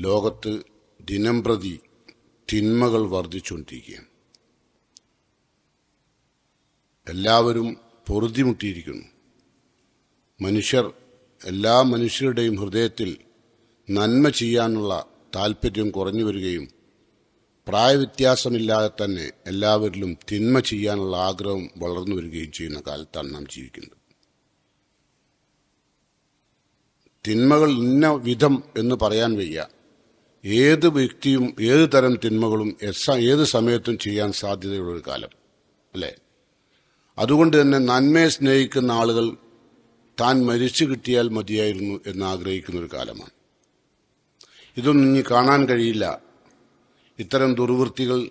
ലോകത്ത് ദിനംപ്രതി തിന്മകൾ വർദ്ധിച്ചുകൊണ്ടിരിക്കുകയാണ്. എല്ലാവരും പൊറുതിമുട്ടിയിരിക്കുന്നു. എല്ലാ മനുഷ്യരുടെയും ഹൃദയത്തിൽ നന്മ ചെയ്യാനുള്ള താല്പര്യം കുറഞ്ഞു വരികയും പ്രായവ്യത്യാസമില്ലാതെ തന്നെ എല്ലാവരിലും തിന്മ ചെയ്യാനുള്ള ആഗ്രഹം വളർന്നു വരികയും ചെയ്യുന്ന കാലത്താണ് നാം ജീവിക്കുന്നത്. തിന്മകൾ ഇന്ന വിധം എന്ന് പറയാൻ വയ്യ. ഏത് വ്യക്തിയും ഏത് തരം തിന്മകളും ഏത് സമയത്തും ചെയ്യാൻ സാധ്യതയുള്ളൊരു കാലം അല്ലേ? അതുകൊണ്ട് തന്നെ നന്മയെ സ്നേഹിക്കുന്ന ആളുകൾ താൻ മരിച്ചു കിട്ടിയാൽ മതിയായിരുന്നു എന്ന് ആഗ്രഹിക്കുന്ന ഒരു കാലമാണ്. ഇതൊന്നും ഇനി കാണാൻ കഴിയില്ല. ഇത്തരം ദുർവൃത്തികൾ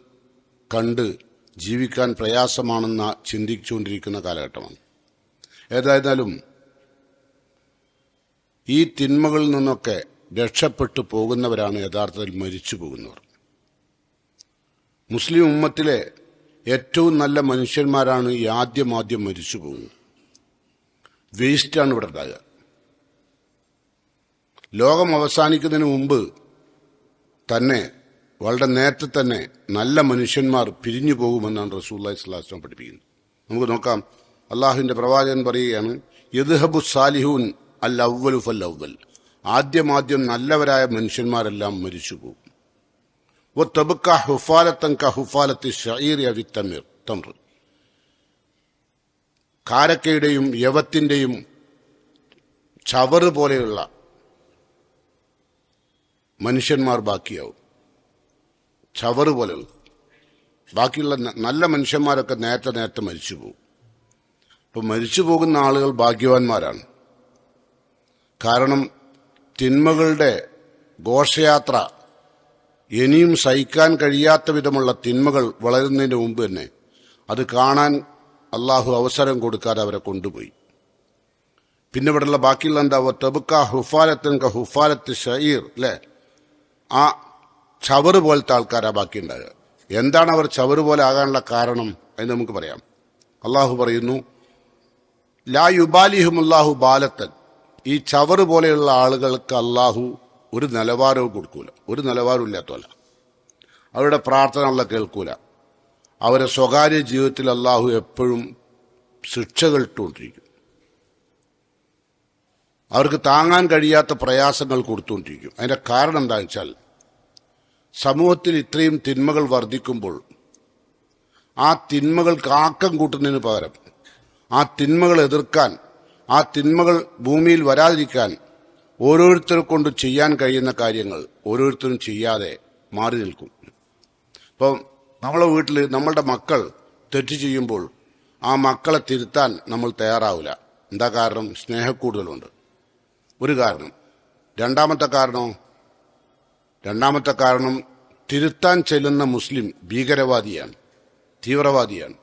കണ്ട് ജീവിക്കാൻ പ്രയാസമാണെന്ന് ചിന്തിച്ചുകൊണ്ടിരിക്കുന്ന കാലഘട്ടമാണ്. ഏതായിരുന്നാലും ഈ തിന്മകളിൽ നിന്നൊക്കെ രക്ഷപ്പെട്ടു പോകുന്നവരാണ് യഥാർത്ഥത്തിൽ മരിച്ചു പോകുന്നവർ. മുസ്ലിം ഉമ്മത്തിലെ ഏറ്റവും നല്ല മനുഷ്യന്മാരാണ് ഈ ആദ്യം മരിച്ചു പോകുന്നത്. വേസ്റ്റാണ് ഇവിടെ ഉണ്ടാകുക. ലോകം അവസാനിക്കുന്നതിന് മുമ്പ് തന്നെ വളരെ നേരത്തെ തന്നെ നല്ല മനുഷ്യന്മാർ പിരിഞ്ഞു പോകുമെന്നാണ് റസൂലുള്ളാഹി സ്വല്ലല്ലാഹു അലൈഹി വസല്ലം പഠിപ്പിക്കുന്നത്. നമുക്ക് നോക്കാം. അള്ളാഹുവിന്റെ പ്രവാചകൻ പറയുകയാണ്, യദ്ഹബു സാലിഹൂൻ അൽ അവ്വലു ഫൽ അവ്വൽ. ആദ്യം നല്ലവരായ മനുഷ്യന്മാരെല്ലാം മരിച്ചു പോകും. വതബ്ക ഹുഫാലതൻ കഹുഫാലത്തി ശഈരി അവി തംർ. കാരക്കയുടെയും യവത്തിന്റെയും ചവറ് പോലെയുള്ള മനുഷ്യന്മാർ ബാക്കിയാവും. ചവറ് പോലെയുള്ള ബാക്കിയുള്ള നല്ല മനുഷ്യന്മാരൊക്കെ നേരത്തെ മരിച്ചു പോകും. ഇപ്പം മരിച്ചു പോകുന്ന ആളുകൾ ഭാഗ്യവാന്മാരാണ്. കാരണം തിന്മകളുടെ ഘോഷയാത്ര, ഇനിയും സഹിക്കാൻ കഴിയാത്ത വിധമുള്ള തിന്മകൾ വളരുന്നതിന് മുമ്പ് തന്നെ അത് കാണാൻ അള്ളാഹു അവസരം കൊടുക്കാതെ അവരെ കൊണ്ടുപോയി. പിന്നെ ഇവിടെയുള്ള ബാക്കിയുള്ള എന്താവുക, തബുക്ക ഹുഫാലത്തൻ ക ഹുഫാലത്ത് ഷഈർ അല്ലേ? ആ ചവറ് പോലത്തെ ആൾക്കാരാ ബാക്കി ഉണ്ടാകുക. എന്താണ് അവർ ചവറ് പോലെ ആകാനുള്ള കാരണം എന്ന് നമുക്ക് പറയാം. അള്ളാഹു പറയുന്നു, ലാ യുബാലിഹുമുല്ലാഹു ബാലത്തൻ. ഈ ചവറ് പോലെയുള്ള ആളുകൾക്ക് അള്ളാഹു ഒരു നിലവാരവും കൊടുക്കൂല, ഒരു നിലവാരവും ഇല്ലാത്തല്ല. അവരുടെ പ്രാർത്ഥന അള്ളാഹു കേൾക്കൂല. അവരെ സ്വകാര്യ ജീവിതത്തിൽ അള്ളാഹു എപ്പോഴും ശിക്ഷകൾ ഇട്ടുകൊണ്ടിരിക്കും. അവർക്ക് താങ്ങാൻ കഴിയാത്ത പ്രയാസങ്ങൾ കൊടുത്തുകൊണ്ടിരിക്കും. അതിന്റെ കാരണം എന്താണെന്ന് വെച്ചാൽ, സമൂഹത്തിൽ ഇത്രയും തിന്മകൾ വർദ്ധിക്കുമ്പോൾ ആ തിന്മകൾക്ക് ആക്കം കൂട്ടുന്നതിന് പകരം ആ തിന്മകൾ എതിർക്കാൻ, ആ തിന്മകൾ ഭൂമിയിൽ വരാതിരിക്കാൻ ഓരോരുത്തരെ കൊണ്ട് ചെയ്യാൻ കഴിയുന്ന കാര്യങ്ങൾ ഓരോരുത്തരും ചെയ്യാതെ മാറി നിൽക്കും. ഇപ്പം നമ്മളെ വീട്ടിൽ നമ്മളുടെ മക്കൾ തെറ്റ് ചെയ്യുമ്പോൾ ആ മക്കളെ തിരുത്താൻ നമ്മൾ തയ്യാറാവില്ല. എന്താ കാരണം? സ്നേഹക്കൂടുതലുണ്ട്. ഒരു കാരണം. രണ്ടാമത്തെ കാരണം തിരുത്താൻ ചെല്ലുന്ന മുസ്ലിം ഭീകരവാദിയാണ്, തീവ്രവാദിയാണ്.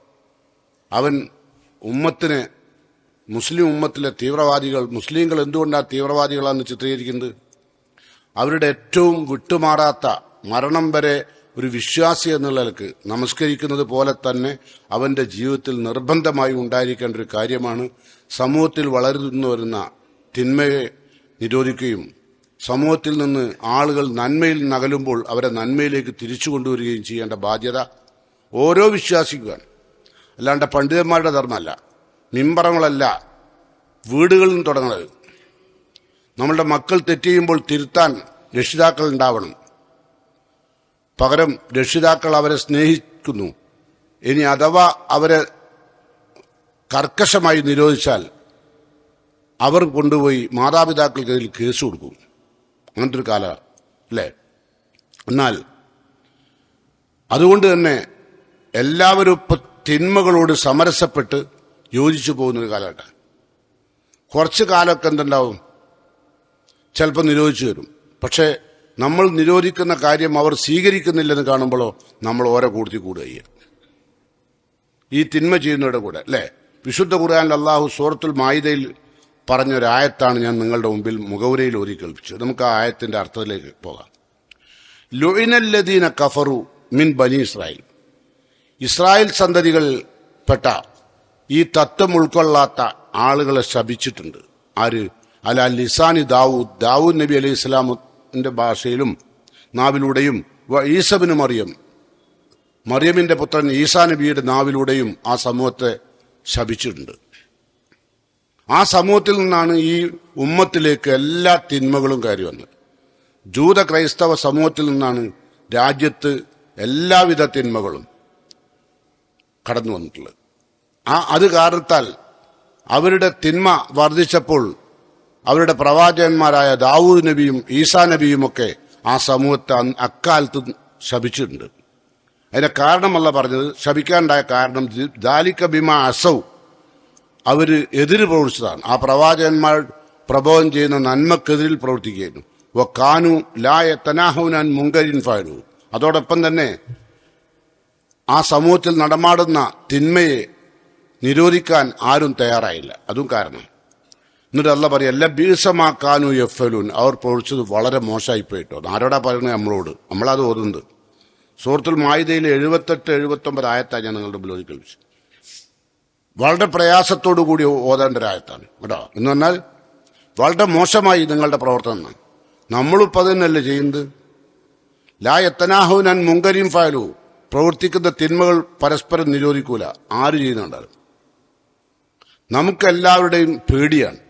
അവൻ മുസ്ലിം ഉമ്മത്തിലെ തീവ്രവാദികൾ, മുസ്ലിങ്ങൾ എന്തുകൊണ്ടാണ് തീവ്രവാദികളാണെന്ന് ചിത്രീകരിക്കുന്നത്? അവരുടെ ഏറ്റവും വിട്ടുമാറാത്ത, മരണം വരെ ഒരു വിശ്വാസി എന്നുള്ള നിലക്ക് നമസ്കരിക്കുന്നത് പോലെ തന്നെ അവന്റെ ജീവിതത്തിൽ നിർബന്ധമായി ഉണ്ടായിരിക്കേണ്ട ഒരു കാര്യമാണ് സമൂഹത്തിൽ വളർന്നു വരുന്ന തിന്മയെ നിരോധിക്കുകയും സമൂഹത്തിൽ നിന്ന് ആളുകൾ നന്മയിൽ നകലുമ്പോൾ അവരെ നന്മയിലേക്ക് തിരിച്ചു കൊണ്ടുവരികയും ചെയ്യേണ്ട ബാധ്യത ഓരോ വിശ്വാസിക്കുവാണ്. അല്ലാണ്ട് പണ്ഡിതന്മാരുടെ ധർമ്മമല്ല, മിമ്പറങ്ങളല്ല, വീടുകളിൽ നിന്ന് തുടങ്ങുന്നത്. നമ്മളുടെ മക്കൾ തെറ്റ് ചെയ്യുമ്പോൾ തിരുത്താൻ രക്ഷിതാക്കൾ ഉണ്ടാവണം. പകരം രക്ഷിതാക്കൾ അവരെ സ്നേഹിക്കുന്നു. ഇനി അഥവാ അവരെ കർക്കശമായി നിരോധിച്ചാൽ അവർ കൊണ്ടുപോയി മാതാപിതാക്കൾക്കെതിൽ കേസ് കൊടുക്കും. അങ്ങനത്തെ ഒരു കാല അല്ലേ? എന്നാൽ അതുകൊണ്ട് തന്നെ എല്ലാവരും ഇപ്പം തിന്മകളോട് സമരസപ്പെട്ട് യോജിച്ചു പോകുന്നൊരു കാലഘട്ടം. കുറച്ച് കാലമൊക്കെ എന്തുണ്ടാവും, ചിലപ്പോൾ നിരോധിച്ചു വരും. പക്ഷേ നമ്മൾ നിരോധിക്കുന്ന കാര്യം അവർ സ്വീകരിക്കുന്നില്ലെന്ന് കാണുമ്പോഴോ നമ്മൾ ഓരോ കൂടുക ഈ തിന്മ ചെയ്യുന്നവരുടെ കൂടെ അല്ലേ? വിശുദ്ധ ഖുർആനിൽ അല്ലാഹു സൂറത്തുൽ മാഇദയിൽ പറഞ്ഞൊരായത്താണ് ഞാൻ നിങ്ങളുടെ മുമ്പിൽ മുഖവുരയിൽ ഓതി കേൾപ്പിച്ചത്. നമുക്ക് ആ ആയത്തിന്റെ അർത്ഥത്തിലേക്ക് പോകാം. ലുഇനല്ലദീന കഫറു മിൻ ബനി ഇസ്രായേൽ. ഇസ്രായേൽ സന്തതികളിൽപ്പെട്ട ഈ തത്വം ഉൾക്കൊള്ളാത്ത ആളുകളെ ശപിച്ചിട്ടുണ്ട്. ആര്? അല ലിസാനി ദാവൂദ് നബി അലൈഹി ഇസ്ലാമിന്റെ ഭാഷയിലും നാവിലൂടെയും ഈസബിന് മറിയമിന്റെ പുത്രൻ ഈസാ നബിയുടെ നാവിലൂടെയും ആ സമൂഹത്തെ ശപിച്ചിട്ടുണ്ട്. ആ സമൂഹത്തിൽ നിന്നാണ് ഈ ഉമ്മത്തിലേക്ക് എല്ലാ തിന്മകളും കയറി വന്നത്. ജൂത ക്രൈസ്തവ സമൂഹത്തിൽ നിന്നാണ് രാജ്യത്ത് എല്ലാവിധ തിന്മകളും കടന്നു വന്നിട്ടുള്ളത്. അത് കാരണത്താൽ അവരുടെ തിന്മ വർദ്ധിച്ചപ്പോൾ അവരുടെ പ്രവാചകന്മാരായ ദാവൂദ് നബിയും ഈസാ നബിയുമൊക്കെ ആ സമൂഹത്തെ അക്കാലത്ത് ശപിച്ചിട്ടുണ്ട്. അതിന്റെ കാരണമല്ല പറഞ്ഞത്, ശപിക്കാനുണ്ടായ കാരണം ദാലിക ബിമാ അസൗ, അവര് എതിര് പ്രവർത്തിച്ചതാണ്. ആ പ്രവാചകന്മാർ പ്രബോധനം ചെയ്യുന്ന നന്മക്കെതിരിൽ പ്രവർത്തിക്കുകയായിരുന്നു. കാനു ലാ യതനാഹൗന അൻ മുൻകരിൻ ഫഅലു, അതോടൊപ്പം തന്നെ ആ സമൂഹത്തിൽ നടമാടുന്ന തിന്മയെ നിരോധിക്കാൻ ആരും തയ്യാറായില്ല. അതും കാരണം. എന്നിട്ട് അല്ലാഹ് പറയാ ലബീസമാ കാനു യഫ്അലൂൻ, അവർ പ്രവർത്തിച്ചത് വളരെ മോശമായിപ്പോയിട്ടോ. ആരോടാ പറയുന്നത്? നമ്മളോട്. നമ്മളത് ഓതുന്നത് സൂറത്തുൽ മാഇദയിൽ 78-79 ആയത്താണ് ഞാൻ നിങ്ങളുടെ മുമ്പിൽ കേൾപ്പിച്ചു. വളരെ പ്രയാസത്തോടു കൂടി ഓതേണ്ട ഒരു ആയത്താണ് കേട്ടോ. എന്ന് പറഞ്ഞാൽ വളരെ മോശമായി നിങ്ങളുടെ പ്രവർത്തനം. നമ്മളിപ്പോൾ അത് തന്നെയല്ലേ ചെയ്യുന്നത്. ലാ യതനാഹൗന അൻ മുൻകരിൻ ഫഅലു, പ്രവർത്തിക്കുന്ന തിന്മകൾ പരസ്പരം നിരോധിക്കൂല. ആര് ചെയ്യുന്നുണ്ടാകും? നമുക്കെല്ലാവരുടെയും പേടിയാണ്.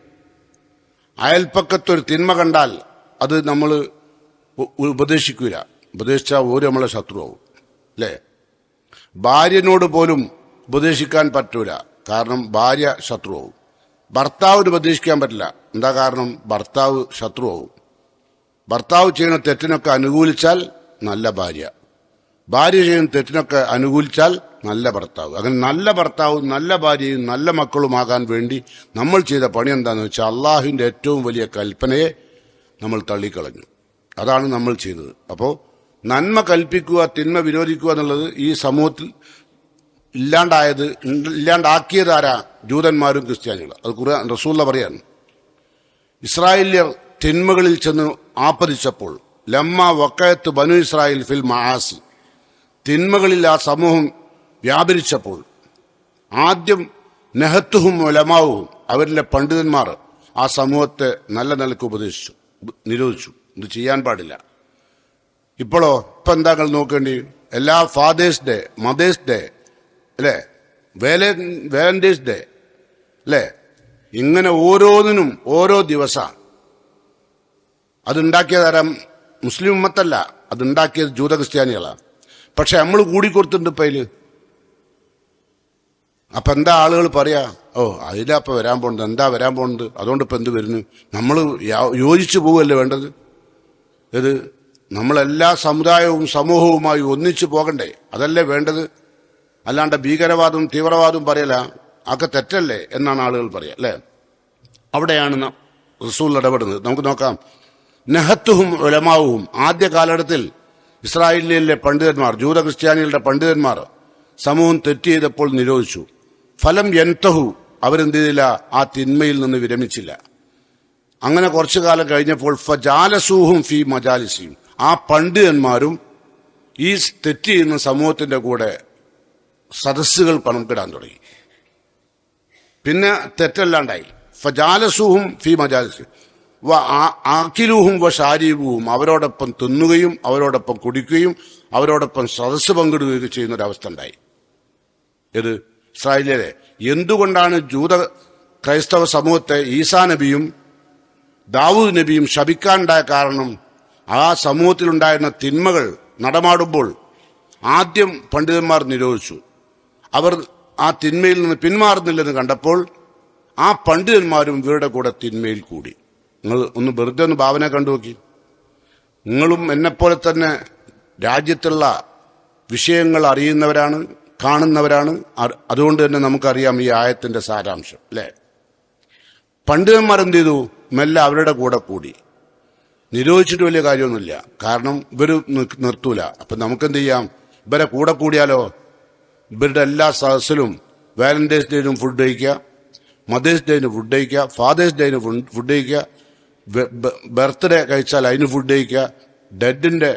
അയൽപ്പക്കത്തൊരു തിന്മ കണ്ടാൽ അത് നമ്മൾ ഉപദേശിക്കൂല. ഉപദേശിച്ചാൽ ഓരോ നമ്മളെ ശത്രുവാകും അല്ലേ? ഭാര്യനോട് പോലും ഉപദേശിക്കാൻ പറ്റൂല, കാരണം ഭാര്യ ശത്രുവാകും. ഭർത്താവിന് ഉപദേശിക്കാൻ പറ്റില്ല. എന്താ കാരണം? ഭർത്താവ് ശത്രുവാകും. ഭർത്താവ് ചെയ്യുന്ന തെറ്റിനൊക്കെ അനുകൂലിച്ചാൽ നല്ല ഭാര്യ, ഭാര്യ ചെയ്യുന്ന തെറ്റിനൊക്കെ അനുകൂലിച്ചാൽ നല്ല ഭർത്താവ്. അങ്ങനെ നല്ല ഭർത്താവും നല്ല ഭാര്യയും നല്ല മക്കളുമാകാൻ വേണ്ടി നമ്മൾ ചെയ്ത പണി എന്താണെന്ന് വെച്ചാൽ അള്ളാഹുവിന്റെ ഏറ്റവും വലിയ കൽപ്പനയെ നമ്മൾ തള്ളിക്കളഞ്ഞു. അതാണ് നമ്മൾ ചെയ്തത്. അപ്പോൾ നന്മ കൽപ്പിക്കുക, തിന്മ വിരോധിക്കുക എന്നുള്ളത് ഈ സമൂഹത്തിൽ ഇല്ലാണ്ടാക്കിയത് ആരാ? ജൂതന്മാരും ക്രിസ്ത്യാനികളും. അത് ഖുർആൻ റസൂലുള്ള പറയാണ്. ഇസ്രായേല്യർ തിന്മകളിൽ ചെന്ന് ആപ്പതിച്ചപ്പോൾ ലമ്മ വക്കയത്ത് ബനു ഇസ്രായേൽ ഫിൽ മആസി, തിന്മകളിൽ ആ സമൂഹം വ്യാപരിച്ചപ്പോൾ ആദ്യം നെഹത്തുഹും ഉലമാവും, അവരിലെ പണ്ഡിതന്മാർ ആ സമൂഹത്തെ നല്ല നിലക്ക് ഉപദേശിച്ചു, നിരോധിച്ചു. ഇത് ചെയ്യാൻ പാടില്ല. ഇപ്പോഴോ ഇപ്പം എന്താ നോക്കേണ്ടി? എല്ലാ ഫാദേഴ്സ് ഡേ, മദേഴ്സ് ഡേ അല്ലേ, വാലന്റൈൻസ് ഡേ അല്ലേ, ഇങ്ങനെ ഓരോന്നിനും ഓരോ ദിവസമാണ്. അതുണ്ടാക്കിയതാരം മുസ്ലിം ഉമ്മത്തല്ല, അതുണ്ടാക്കിയത് ജൂത ക്രിസ്ത്യാനികളാണ്. പക്ഷെ നമ്മൾ കൂടിക്കൊടുത്തിട്ടുണ്ട് ഇപ്പം അതില്. അപ്പൊ എന്താ ആളുകൾ പറയാ? ഓ അതിലാ ഇപ്പൊ വരാൻ പോകുന്നത്, എന്താ വരാൻ പോകുന്നത്, അതുകൊണ്ട് ഇപ്പൊ എന്ത് വരുന്നു? നമ്മൾ യോജിച്ചു പോവുകയല്ലേ വേണ്ടത്? ഇത് നമ്മളെല്ലാ സമുദായവും സമൂഹവുമായി ഒന്നിച്ചു പോകണ്ടേ? അതല്ലേ വേണ്ടത്. അല്ലാണ്ട് ഭീകരവാദവും തീവ്രവാദവും പറയല, അതൊക്കെ തെറ്റല്ലേ എന്നാണ് ആളുകൾ പറയാ അല്ലേ? അവിടെയാണ് റസൂൽ ഇടപെടുന്നത്. നമുക്ക് നോക്കാം. നെഹത്തുഹും ഉലമാവും, ആദ്യ കാലഘട്ടത്തിൽ ഇസ്രായേലിലെ പണ്ഡിതന്മാർ, ജൂത ക്രിസ്ത്യാനികളുടെ പണ്ഡിതന്മാർ സമൂഹം തെറ്റ് ചെയ്തപ്പോൾ നിരോധിച്ചു. ഫലം യൻതഹു, അവരെന്ത് ചെയ്തില്ല? ആ തിന്മയിൽ നിന്ന് വിരമിച്ചില്ല. അങ്ങനെ കുറച്ചു കാലം കഴിഞ്ഞപ്പോൾ ഫജാലസൂഹും ഫി മജാലിസിയും, ആ പണ്ഡിതന്മാരും ഈ തെറ്റ് ചെയ്യുന്ന സമൂഹത്തിന്റെ കൂടെ സദസ്സുകൾ പണക്കിടാൻ തുടങ്ങി. പിന്നെ തെറ്റല്ലാണ്ടായി. ഫജാലസൂഹും ഫി മജാലിസിയും ആക്കിലൂഹും ഷാരീബുവും, അവരോടൊപ്പം തിന്നുകയും അവരോടൊപ്പം കുടിക്കുകയും അവരോടൊപ്പം സദസ്സ് പങ്കിടുകയും ചെയ്യുന്ന ഒരവസ്ഥ ഉണ്ടായി. ഇത് ഇസ്രായേലിലെ. എന്തുകൊണ്ടാണ് ജൂത ക്രൈസ്തവ സമൂഹത്തെ ഈസാ നബിയും ദാവൂദ് നബിയും ശപിക്കാനുണ്ടായ കാരണം? ആ സമൂഹത്തിലുണ്ടായിരുന്ന തിന്മകൾ നടമാടുമ്പോൾ ആദ്യം പണ്ഡിതന്മാർ നിരോധിച്ചു. അവർ ആ തിന്മയിൽ നിന്ന് പിന്മാറുന്നില്ലെന്ന് കണ്ടപ്പോൾ ആ പണ്ഡിതന്മാരും ഇവരുടെ കൂടെ തിന്മയിൽ കൂടി. നിങ്ങൾ ഒന്ന് വെറുതെ ഒന്ന് ഭാവന കണ്ടുനോക്കി. നിങ്ങളും എന്നെപ്പോലെ തന്നെ രാജ്യത്തുള്ള വിഷയങ്ങൾ അറിയുന്നവരാണ്, കാണുന്നവരാണ്. അതുകൊണ്ട് തന്നെ നമുക്കറിയാം ഈ ആയത്തിന്റെ സാരാംശം അല്ലേ? പണ്ഡിതന്മാർ എന്ത് ചെയ്തു? മെല്ലെ അവരുടെ കൂടെ കൂടി. നിരോധിച്ചിട്ട് വലിയ കാര്യമൊന്നുമില്ല, കാരണം ഇവർ നിർത്തൂല. അപ്പൊ നമുക്കെന്ത് ചെയ്യാം? ഇവരെ കൂടെ കൂടിയാലോ? ഇവരുടെ എല്ലാ സദസ്സിലും വാലന്റൈൻസ് ഡേയിലും ഫുഡ് കഴിക്കുക, മദേഴ്സ് ഡേയിന് ഫുഡ് കഴിക്കുക, ഫാദേഴ്സ് ഡേയിന് ഫുഡ് കഴിക്കുക, ബർത്ത്ഡേ കഴിച്ചാൽ അതിന് ഫുഡ് കഴിക്കുക, ഡെഡിന്റെ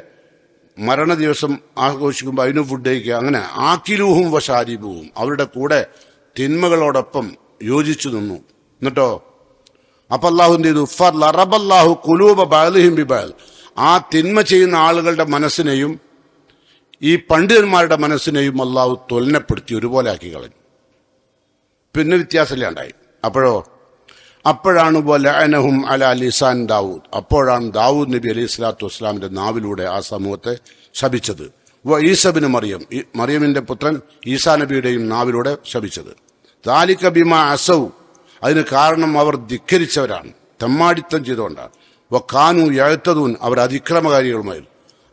മരണ ദിവസം ആഘോഷിക്കുമ്പോൾ അതിന് ഫുഡ് കഴിക്കുക. അങ്ങനെ ആക്കിലൂഹും വശാരിബുവും, അവരുടെ കൂടെ തിന്മകളോടൊപ്പം യോജിച്ചു നിന്നു. എന്നിട്ടോ അപ്പൊ അല്ലാഹു എന്ത് ചെയ്തു? ഫറബല്ലാഹു ഖുലൂബ ബഅദിഹിം ബിബഅദ്, ആ തിന്മ ചെയ്യുന്ന ആളുകളുടെ മനസ്സിനെയും ഈ പണ്ഡിതന്മാരുടെ മനസ്സിനെയും അള്ളാഹു തൊലനപ്പെടുത്തി ഒരുപോലെ ആക്കി കളഞ്ഞു. പിന്നെ വ്യത്യാസമില്ലാണ്ടായി. അപ്പോഴാണ് വലഅനഹും അലാ ലിസാൻ ദാവൂദ്, അപ്പോഴാണ് ദാവൂദ് നബി അലൈഹി സ്വലാത്തു വസ്സലാമിന്റെ നാവിലൂടെ ആ സമൂഹത്തെ ശപിച്ചത്. ഈസബിന് മറിയമിന്റെ പുത്രൻ ഈസാ നബിയുടെയും നാവിലൂടെ ശപിച്ചത്. ദാലിക ബിമാ അസൗ, അതിന് കാരണം അവർ ധിക്കരിച്ചവരാണ്, തെമ്മാടിത്തം ചെയ്തുകൊണ്ടാണ്. വക്കാനു യഅ്തദൂൻ, അവർ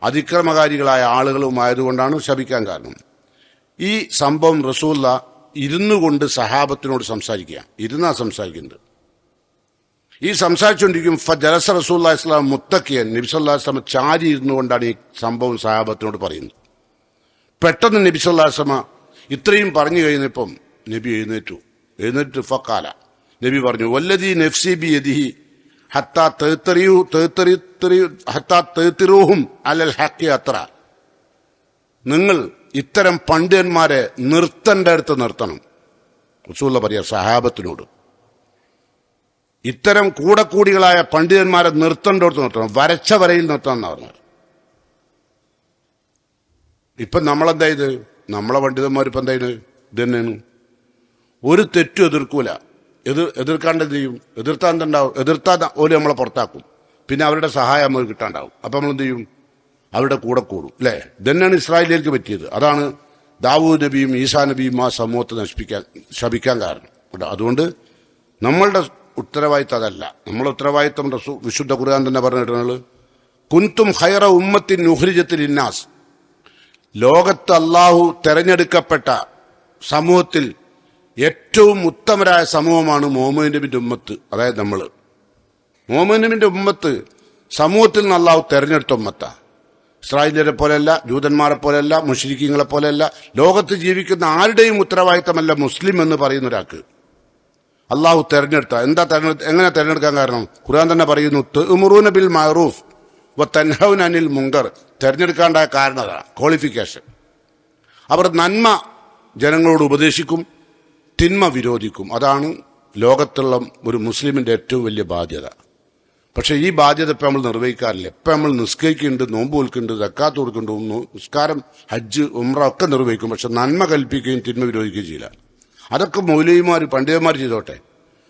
അതിക്രമകാരികളായ ആളുകളുമായതുകൊണ്ടാണ് ശപിക്കാൻ കാരണം. ഈ സംഭവം റസൂലുള്ള ഇരുന്നു കൊണ്ട് സഹാബത്തിനോട് ഇരുന്നാ സംസാരിക്കുന്നത്. ഈ സംസാരിച്ചുകൊണ്ടിരിക്കും ഫജലസ റസൂലുള്ളാഹി സ്വല്ലല്ലാഹു അലൈഹി വസല്ലം മുത്തക്കിയൻ, നബി സല്ലല്ലാഹു അലൈഹി വസല്ലം ചാരി ഇരുന്നു കൊണ്ടാണ് ഈ സംഭവം സഹാബത്തിനോട് പറയുന്നത്. പെട്ടെന്ന് നബി സല്ലല്ലാഹു അലൈഹി വസല്ലം ഇത്രയും പറഞ്ഞു കഴിഞ്ഞപ്പം നബി എഴുന്നേറ്റ് ഫഖാല, നബി പറഞ്ഞു വല്ലദീ നഫ്സി ബിയദിഹി ഹത്താ തഅ്തിറൂഹും അലൽ ഹഖി അത്ര, നിങ്ങൾ ഇത്തരം പണ്ഡിതന്മാരെ അടുത്ത് നിർത്തണം. റസൂലുള്ളാഹി പറയാ സഹാബത്തിനോട്, ഇത്തരം കൂടക്കൂടികളായ പണ്ഡിതന്മാരെ നിർത്തേണ്ടടുത്ത് നിർത്തണം, വരച്ച വരയിൽ നിർത്തണം എന്നാ പറഞ്ഞത്. ഇപ്പൊ നമ്മളെന്താ ഇത്, നമ്മളെ പണ്ഡിതന്മാർ ഇപ്പൊ എന്താ ഇത് തന്നെയാണ്. ഒരു തെറ്റും എതിർക്കൂല, എതിർക്കാണ്ട് എന്ത് ചെയ്യും, എതിർത്താൽ എന്തുണ്ടാവും, എതിർത്താൽ ഓല് നമ്മളെ പുറത്താക്കും, പിന്നെ അവരുടെ സഹായം നമുക്ക് കിട്ടാണ്ടാവും. അപ്പൊ നമ്മൾ എന്ത് ചെയ്യും, അവരുടെ കൂടെ കൂടും. അല്ലേ? ഇതന്നെയാണ് ഇസ്രായേലിലേക്ക് പറ്റിയത്. അതാണ് ദാവൂദ് നബിയും ഈസാ നബിയും ആ സമൂഹത്തെ ശപിക്കാൻ കാരണം. അതുകൊണ്ട് നമ്മളുടെ ഉത്തരവാദിത്തം അതല്ല. നമ്മളെ ഉത്തരവാദിത്തം വിശുദ്ധ ഖുർആൻ തന്നെ പറഞ്ഞിട്ടുള്ളത് കുൻതും ഖൈറ ഉമ്മത്തിൻ ഉഖ്രിജത്തിൽ ഇന്നാസ്, ലോകത്ത് അള്ളാഹു തെരഞ്ഞെടുക്കപ്പെട്ട സമൂഹത്തിൽ ഏറ്റവും ഉത്തമരായ സമൂഹമാണ് മുഹമ്മദ് നബിന്റെ ഉമ്മത്ത്. അതായത് നമ്മള് മുഹമ്മദ് നബിന്റെ ഉമ്മത്ത് സമൂഹത്തിൽ നിന്ന് അള്ളാഹു തെരഞ്ഞെടുത്ത ഉമ്മത്ത. ഇസ്രായേലിനെ പോലെയല്ല, ജൂതന്മാരെ പോലെയല്ല, മുശ്രിക്കീങ്ങളെ പോലെയല്ല. ലോകത്ത് ജീവിക്കുന്ന ആരുടെയും ഉത്തരവാദിത്തമല്ല മുസ്ലിം എന്ന് പറയുന്ന ഒരാൾക്ക് അള്ളാഹു തെരഞ്ഞെടുത്ത. എങ്ങനെ തെരഞ്ഞെടുക്കാൻ കാരണം? ഖുർആൻ തന്നെ പറയുന്നു തഅ്മുറൂന ബിൽ മഅറൂഫ് വതൻഹൗന അനിൽ മുങ്കർ. തെരഞ്ഞെടുക്കാണ്ടായ കാരണം അതാണ്, ക്വാളിഫിക്കേഷൻ. അവർ നന്മ ജനങ്ങളോട് ഉപദേശിക്കും, തിന്മ വിരോധിക്കും. അതാണ് ലോകത്തുള്ള ഒരു മുസ്ലിമിന്റെ ഏറ്റവും വലിയ ബാധ്യത. പക്ഷെ ഈ ബാധ്യത ഇപ്പം നമ്മൾ നിർവഹിക്കാറില്ല. ഇപ്പം നമ്മൾ നിസ്കരിക്കുന്നുണ്ട്, നോമ്പ് കൊടുക്കുന്നുണ്ട്, സക്കാത്ത് കൊടുക്കുന്നുണ്ട്, നിസ്കാരം, ഹജ്ജ്, ഉംറ ഒക്കെ നിർവഹിക്കും. പക്ഷെ നന്മ കൽപ്പിക്കുകയും തിന്മ വിരോധിക്കുകയും ചെയ്യില്ല. അതൊക്കെ മൗലവിമാർ പണ്ഡിതന്മാർ ചെയ്തോട്ടെ,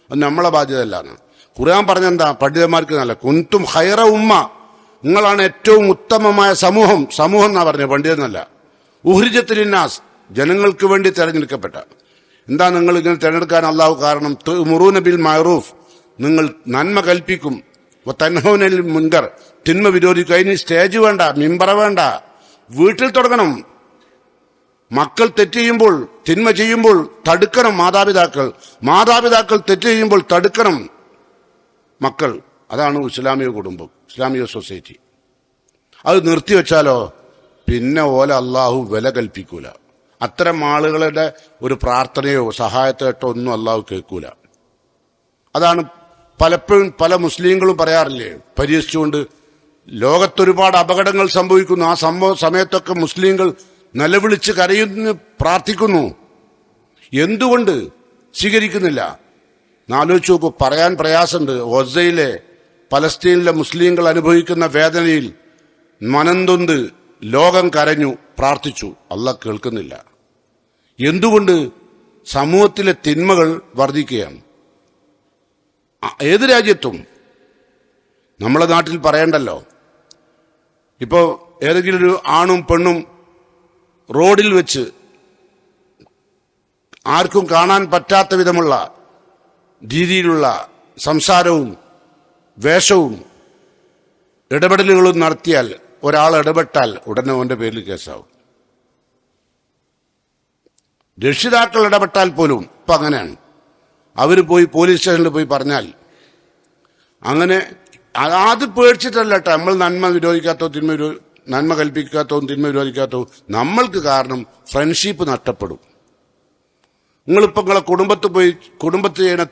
അത് നമ്മളെ ബാധ്യത അല്ലാണ്. ഖുർആൻ പറഞ്ഞെന്താ? പണ്ഡിതന്മാർക്ക് നല്ല കുൻതും ഖൈറ ഉമ്മ, നിങ്ങളാണ് ഏറ്റവും ഉത്തമമായ സമൂഹം. സമൂഹം എന്നാ പറഞ്ഞത്, പണ്ഡിതനല്ല. ഉഖ്രിജത്തിൽ ഇന്നാസ്, ജനങ്ങൾക്ക് വേണ്ടി തെരഞ്ഞെടുക്കപ്പെട്ട. എന്താ നിങ്ങൾ ഇങ്ങനെ തെരഞ്ഞെടുക്കാൻ അള്ളാഹു കാരണം? തഅ്മുറൂന ബിൽ മഅറൂഫ്, നിങ്ങൾ നന്മ കൽപ്പിക്കും, വതൻഹൗന അനിൽ മുൻകർ, തിന്മ വിരോധിക്കും. അതിന് സ്റ്റേജ് വേണ്ട, മിമ്പറ വേണ്ട, വീട്ടിൽ തുടങ്ങണം. മക്കൾ തെറ്റ് ചെയ്യുമ്പോൾ, തിന്മ ചെയ്യുമ്പോൾ തടുക്കണം മാതാപിതാക്കൾ തെറ്റ് ചെയ്യുമ്പോൾ തടുക്കണം മക്കൾ. അതാണ് ഇസ്ലാമിക കുടുംബം, ഇസ്ലാമിക സൊസൈറ്റി. അത് നിർത്തിവെച്ചാലോ പിന്നെ ഓല അള്ളാഹു വില കൽപ്പിക്കൂല. അത്തരം ആളുകളുടെ ഒരു പ്രാർത്ഥനയോ സഹായത്തോട്ടോ ഒന്നും അള്ളാഹു കേൾക്കൂല. അതാണ് പലപ്പോഴും പല മുസ്ലിങ്ങളും പറയാറില്ലേ, പരിഹസിച്ചുകൊണ്ട്, ലോകത്തൊരുപാട് അപകടങ്ങൾ സംഭവിക്കുന്നു, ആ സമയത്തൊക്കെ മുസ്ലിങ്ങൾ നിലവിളിച്ച് കരയുന്നു, പ്രാർത്ഥിക്കുന്നു. എന്തുകൊണ്ട് സ്വീകരിക്കുന്നില്ല? ആലോചിച്ച് നോക്കൂ. പറയാൻ പ്രയാസമുണ്ട്. ഗസയിലെ പലസ്തീനിലെ മുസ്ലിങ്ങൾ അനുഭവിക്കുന്ന വേദനയിൽ മനംതൊന്ത് ലോകം കരഞ്ഞു, പ്രാർത്ഥിച്ചു. അള്ളാഹ് കേൾക്കുന്നില്ല. എന്തുകൊണ്ട്? സമൂഹത്തിലെ തിന്മകൾ വർദ്ധിക്കുകയാണ്. ഏത് രാജ്യത്തും, നമ്മളെ നാട്ടിൽ പറയണ്ടല്ലോ. ഇപ്പോ ഏതെങ്കിലും ഒരു ആണും പെണ്ണും റോഡിൽ വെച്ച് ആർക്കും കാണാൻ പറ്റാത്ത വിധമുള്ള രീതിയിലുള്ള സംസാരവും വേഷവും ഇടപെടലുകളും നടത്തിയാൽ, ഒരാൾ ഇടപെട്ടാൽ ഉടനെ അവന്റെ പേരിൽ കേസാവും. രക്ഷിതാക്കൾ ഇടപെട്ടാൽ പോലും ഇപ്പൊ അങ്ങനെയാണ്. അവര് പോയി പോലീസ് സ്റ്റേഷനിൽ പോയി പറഞ്ഞാൽ, അങ്ങനെ അത് പേടിച്ചിട്ടല്ല കേട്ടോ. നമ്മൾ നന്മ കൽപ്പിക്കാത്തവും തിന്മ വിരോധിക്കാത്തവും നമ്മൾക്ക് കാരണം ഫ്രണ്ട്ഷിപ്പ് നഷ്ടപ്പെടും. നിങ്ങളിപ്പോൾ നിങ്ങളെ കുടുംബത്ത് ചെയ്യുന്ന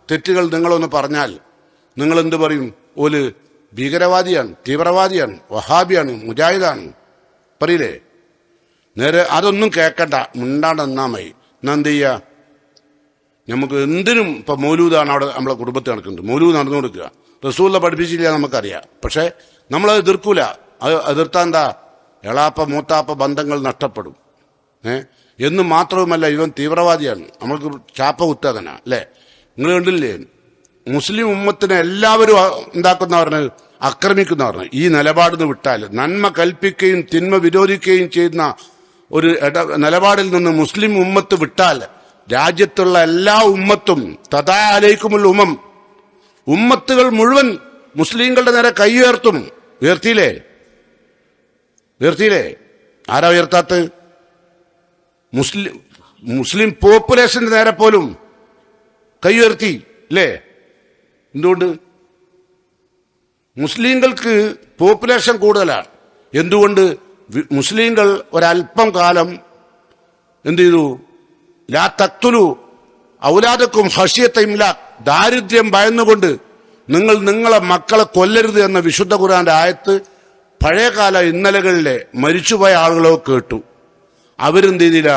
തെറ്റുകൾ നിങ്ങളൊന്ന് പറഞ്ഞാൽ നിങ്ങൾ എന്ത് പറയും? ഓല് ഭീകരവാദിയാണ്, തീവ്രവാദിയാണ്, വഹാബിയാണ്, മുജാഹിദാണ് പറയില്ലേ? നേരെ അതൊന്നും കേൾക്കണ്ട, മിണ്ടാണ്ടെന്നാമയി. എന്നാ എന്ത് ചെയ്യുക? നമുക്ക് എന്തിനും ഇപ്പൊ മൗലൂദാണ് അവിടെ നമ്മളെ കുടുംബത്തിൽ നടക്കുന്നത്. മൗലൂദ് നടന്നു കൊടുക്കുക. റസൂലുള്ള പഠിപ്പിച്ചില്ല നമുക്കറിയാം. പക്ഷെ നമ്മളത് എതിർക്കൂല. അത് എതിർത്താൽ എന്താ, എളാപ്പ മൂത്താപ്പ ബന്ധങ്ങൾ നഷ്ടപ്പെടും. എന്ന് മാത്രവുമല്ല, ഇവൻ തീവ്രവാദിയാണ്, നമ്മൾക്ക് ചാപ്പ കുത്തകനാ അല്ലേ? നിങ്ങൾ കണ്ടില്ലേ, മുസ്ലിം ഉമ്മത്തിനെ എല്ലാവരും എന്താക്കുന്നവരാണ്, ആക്രമിക്കുന്നവരാണ്. ഈ നിലപാടിന് വിട്ടാൽ, നന്മ കൽപ്പിക്കുകയും തിന്മ വിരോധിക്കുകയും ചെയ്യുന്ന ഒരു നിലപാടിൽ നിന്ന് മുസ്ലിം ഉമ്മത്ത് വിട്ടാൽ രാജ്യത്തുള്ള എല്ലാ ഉമ്മത്തും തഥാ അലൈക്കുമുൽ ഉമ്മത്തുകൾ മുഴുവൻ മുസ്ലിങ്ങളുടെ നേരെ കൈ ഉയർത്തും. ഉയർത്തിയില്ലേ? ആരാ ഉയർത്താത്ത? മുസ്ലിം പോപ്പുലേഷന്റെ നേരെ പോലും കൈ ഉയർത്തി അല്ലേ? എന്തുകൊണ്ട്? മുസ്ലിങ്ങൾക്ക് പോപ്പുലേഷൻ കൂടുതലാണ്. എന്തുകൊണ്ട്? മുസ്ലിങ്ങൾ ഒരല്പം കാലം എന്ത് ചെയ്തു? ലാ തഖ്തുലു ഔലാദക്കും ഖശിയത ഇംലാഖ്, ദാരിദ്ര്യം ഭയന്നുകൊണ്ട് നിങ്ങൾ നിങ്ങളെ മക്കളെ കൊല്ലരുത് എന്ന വിശുദ്ധ ഖുർആന്റെ ആയത്ത് പഴയകാല ഇന്നലകളിലെ മരിച്ചുപോയ ആളുകളോ കേട്ടു. അവരെന്ത് ചെയ്തില്ല?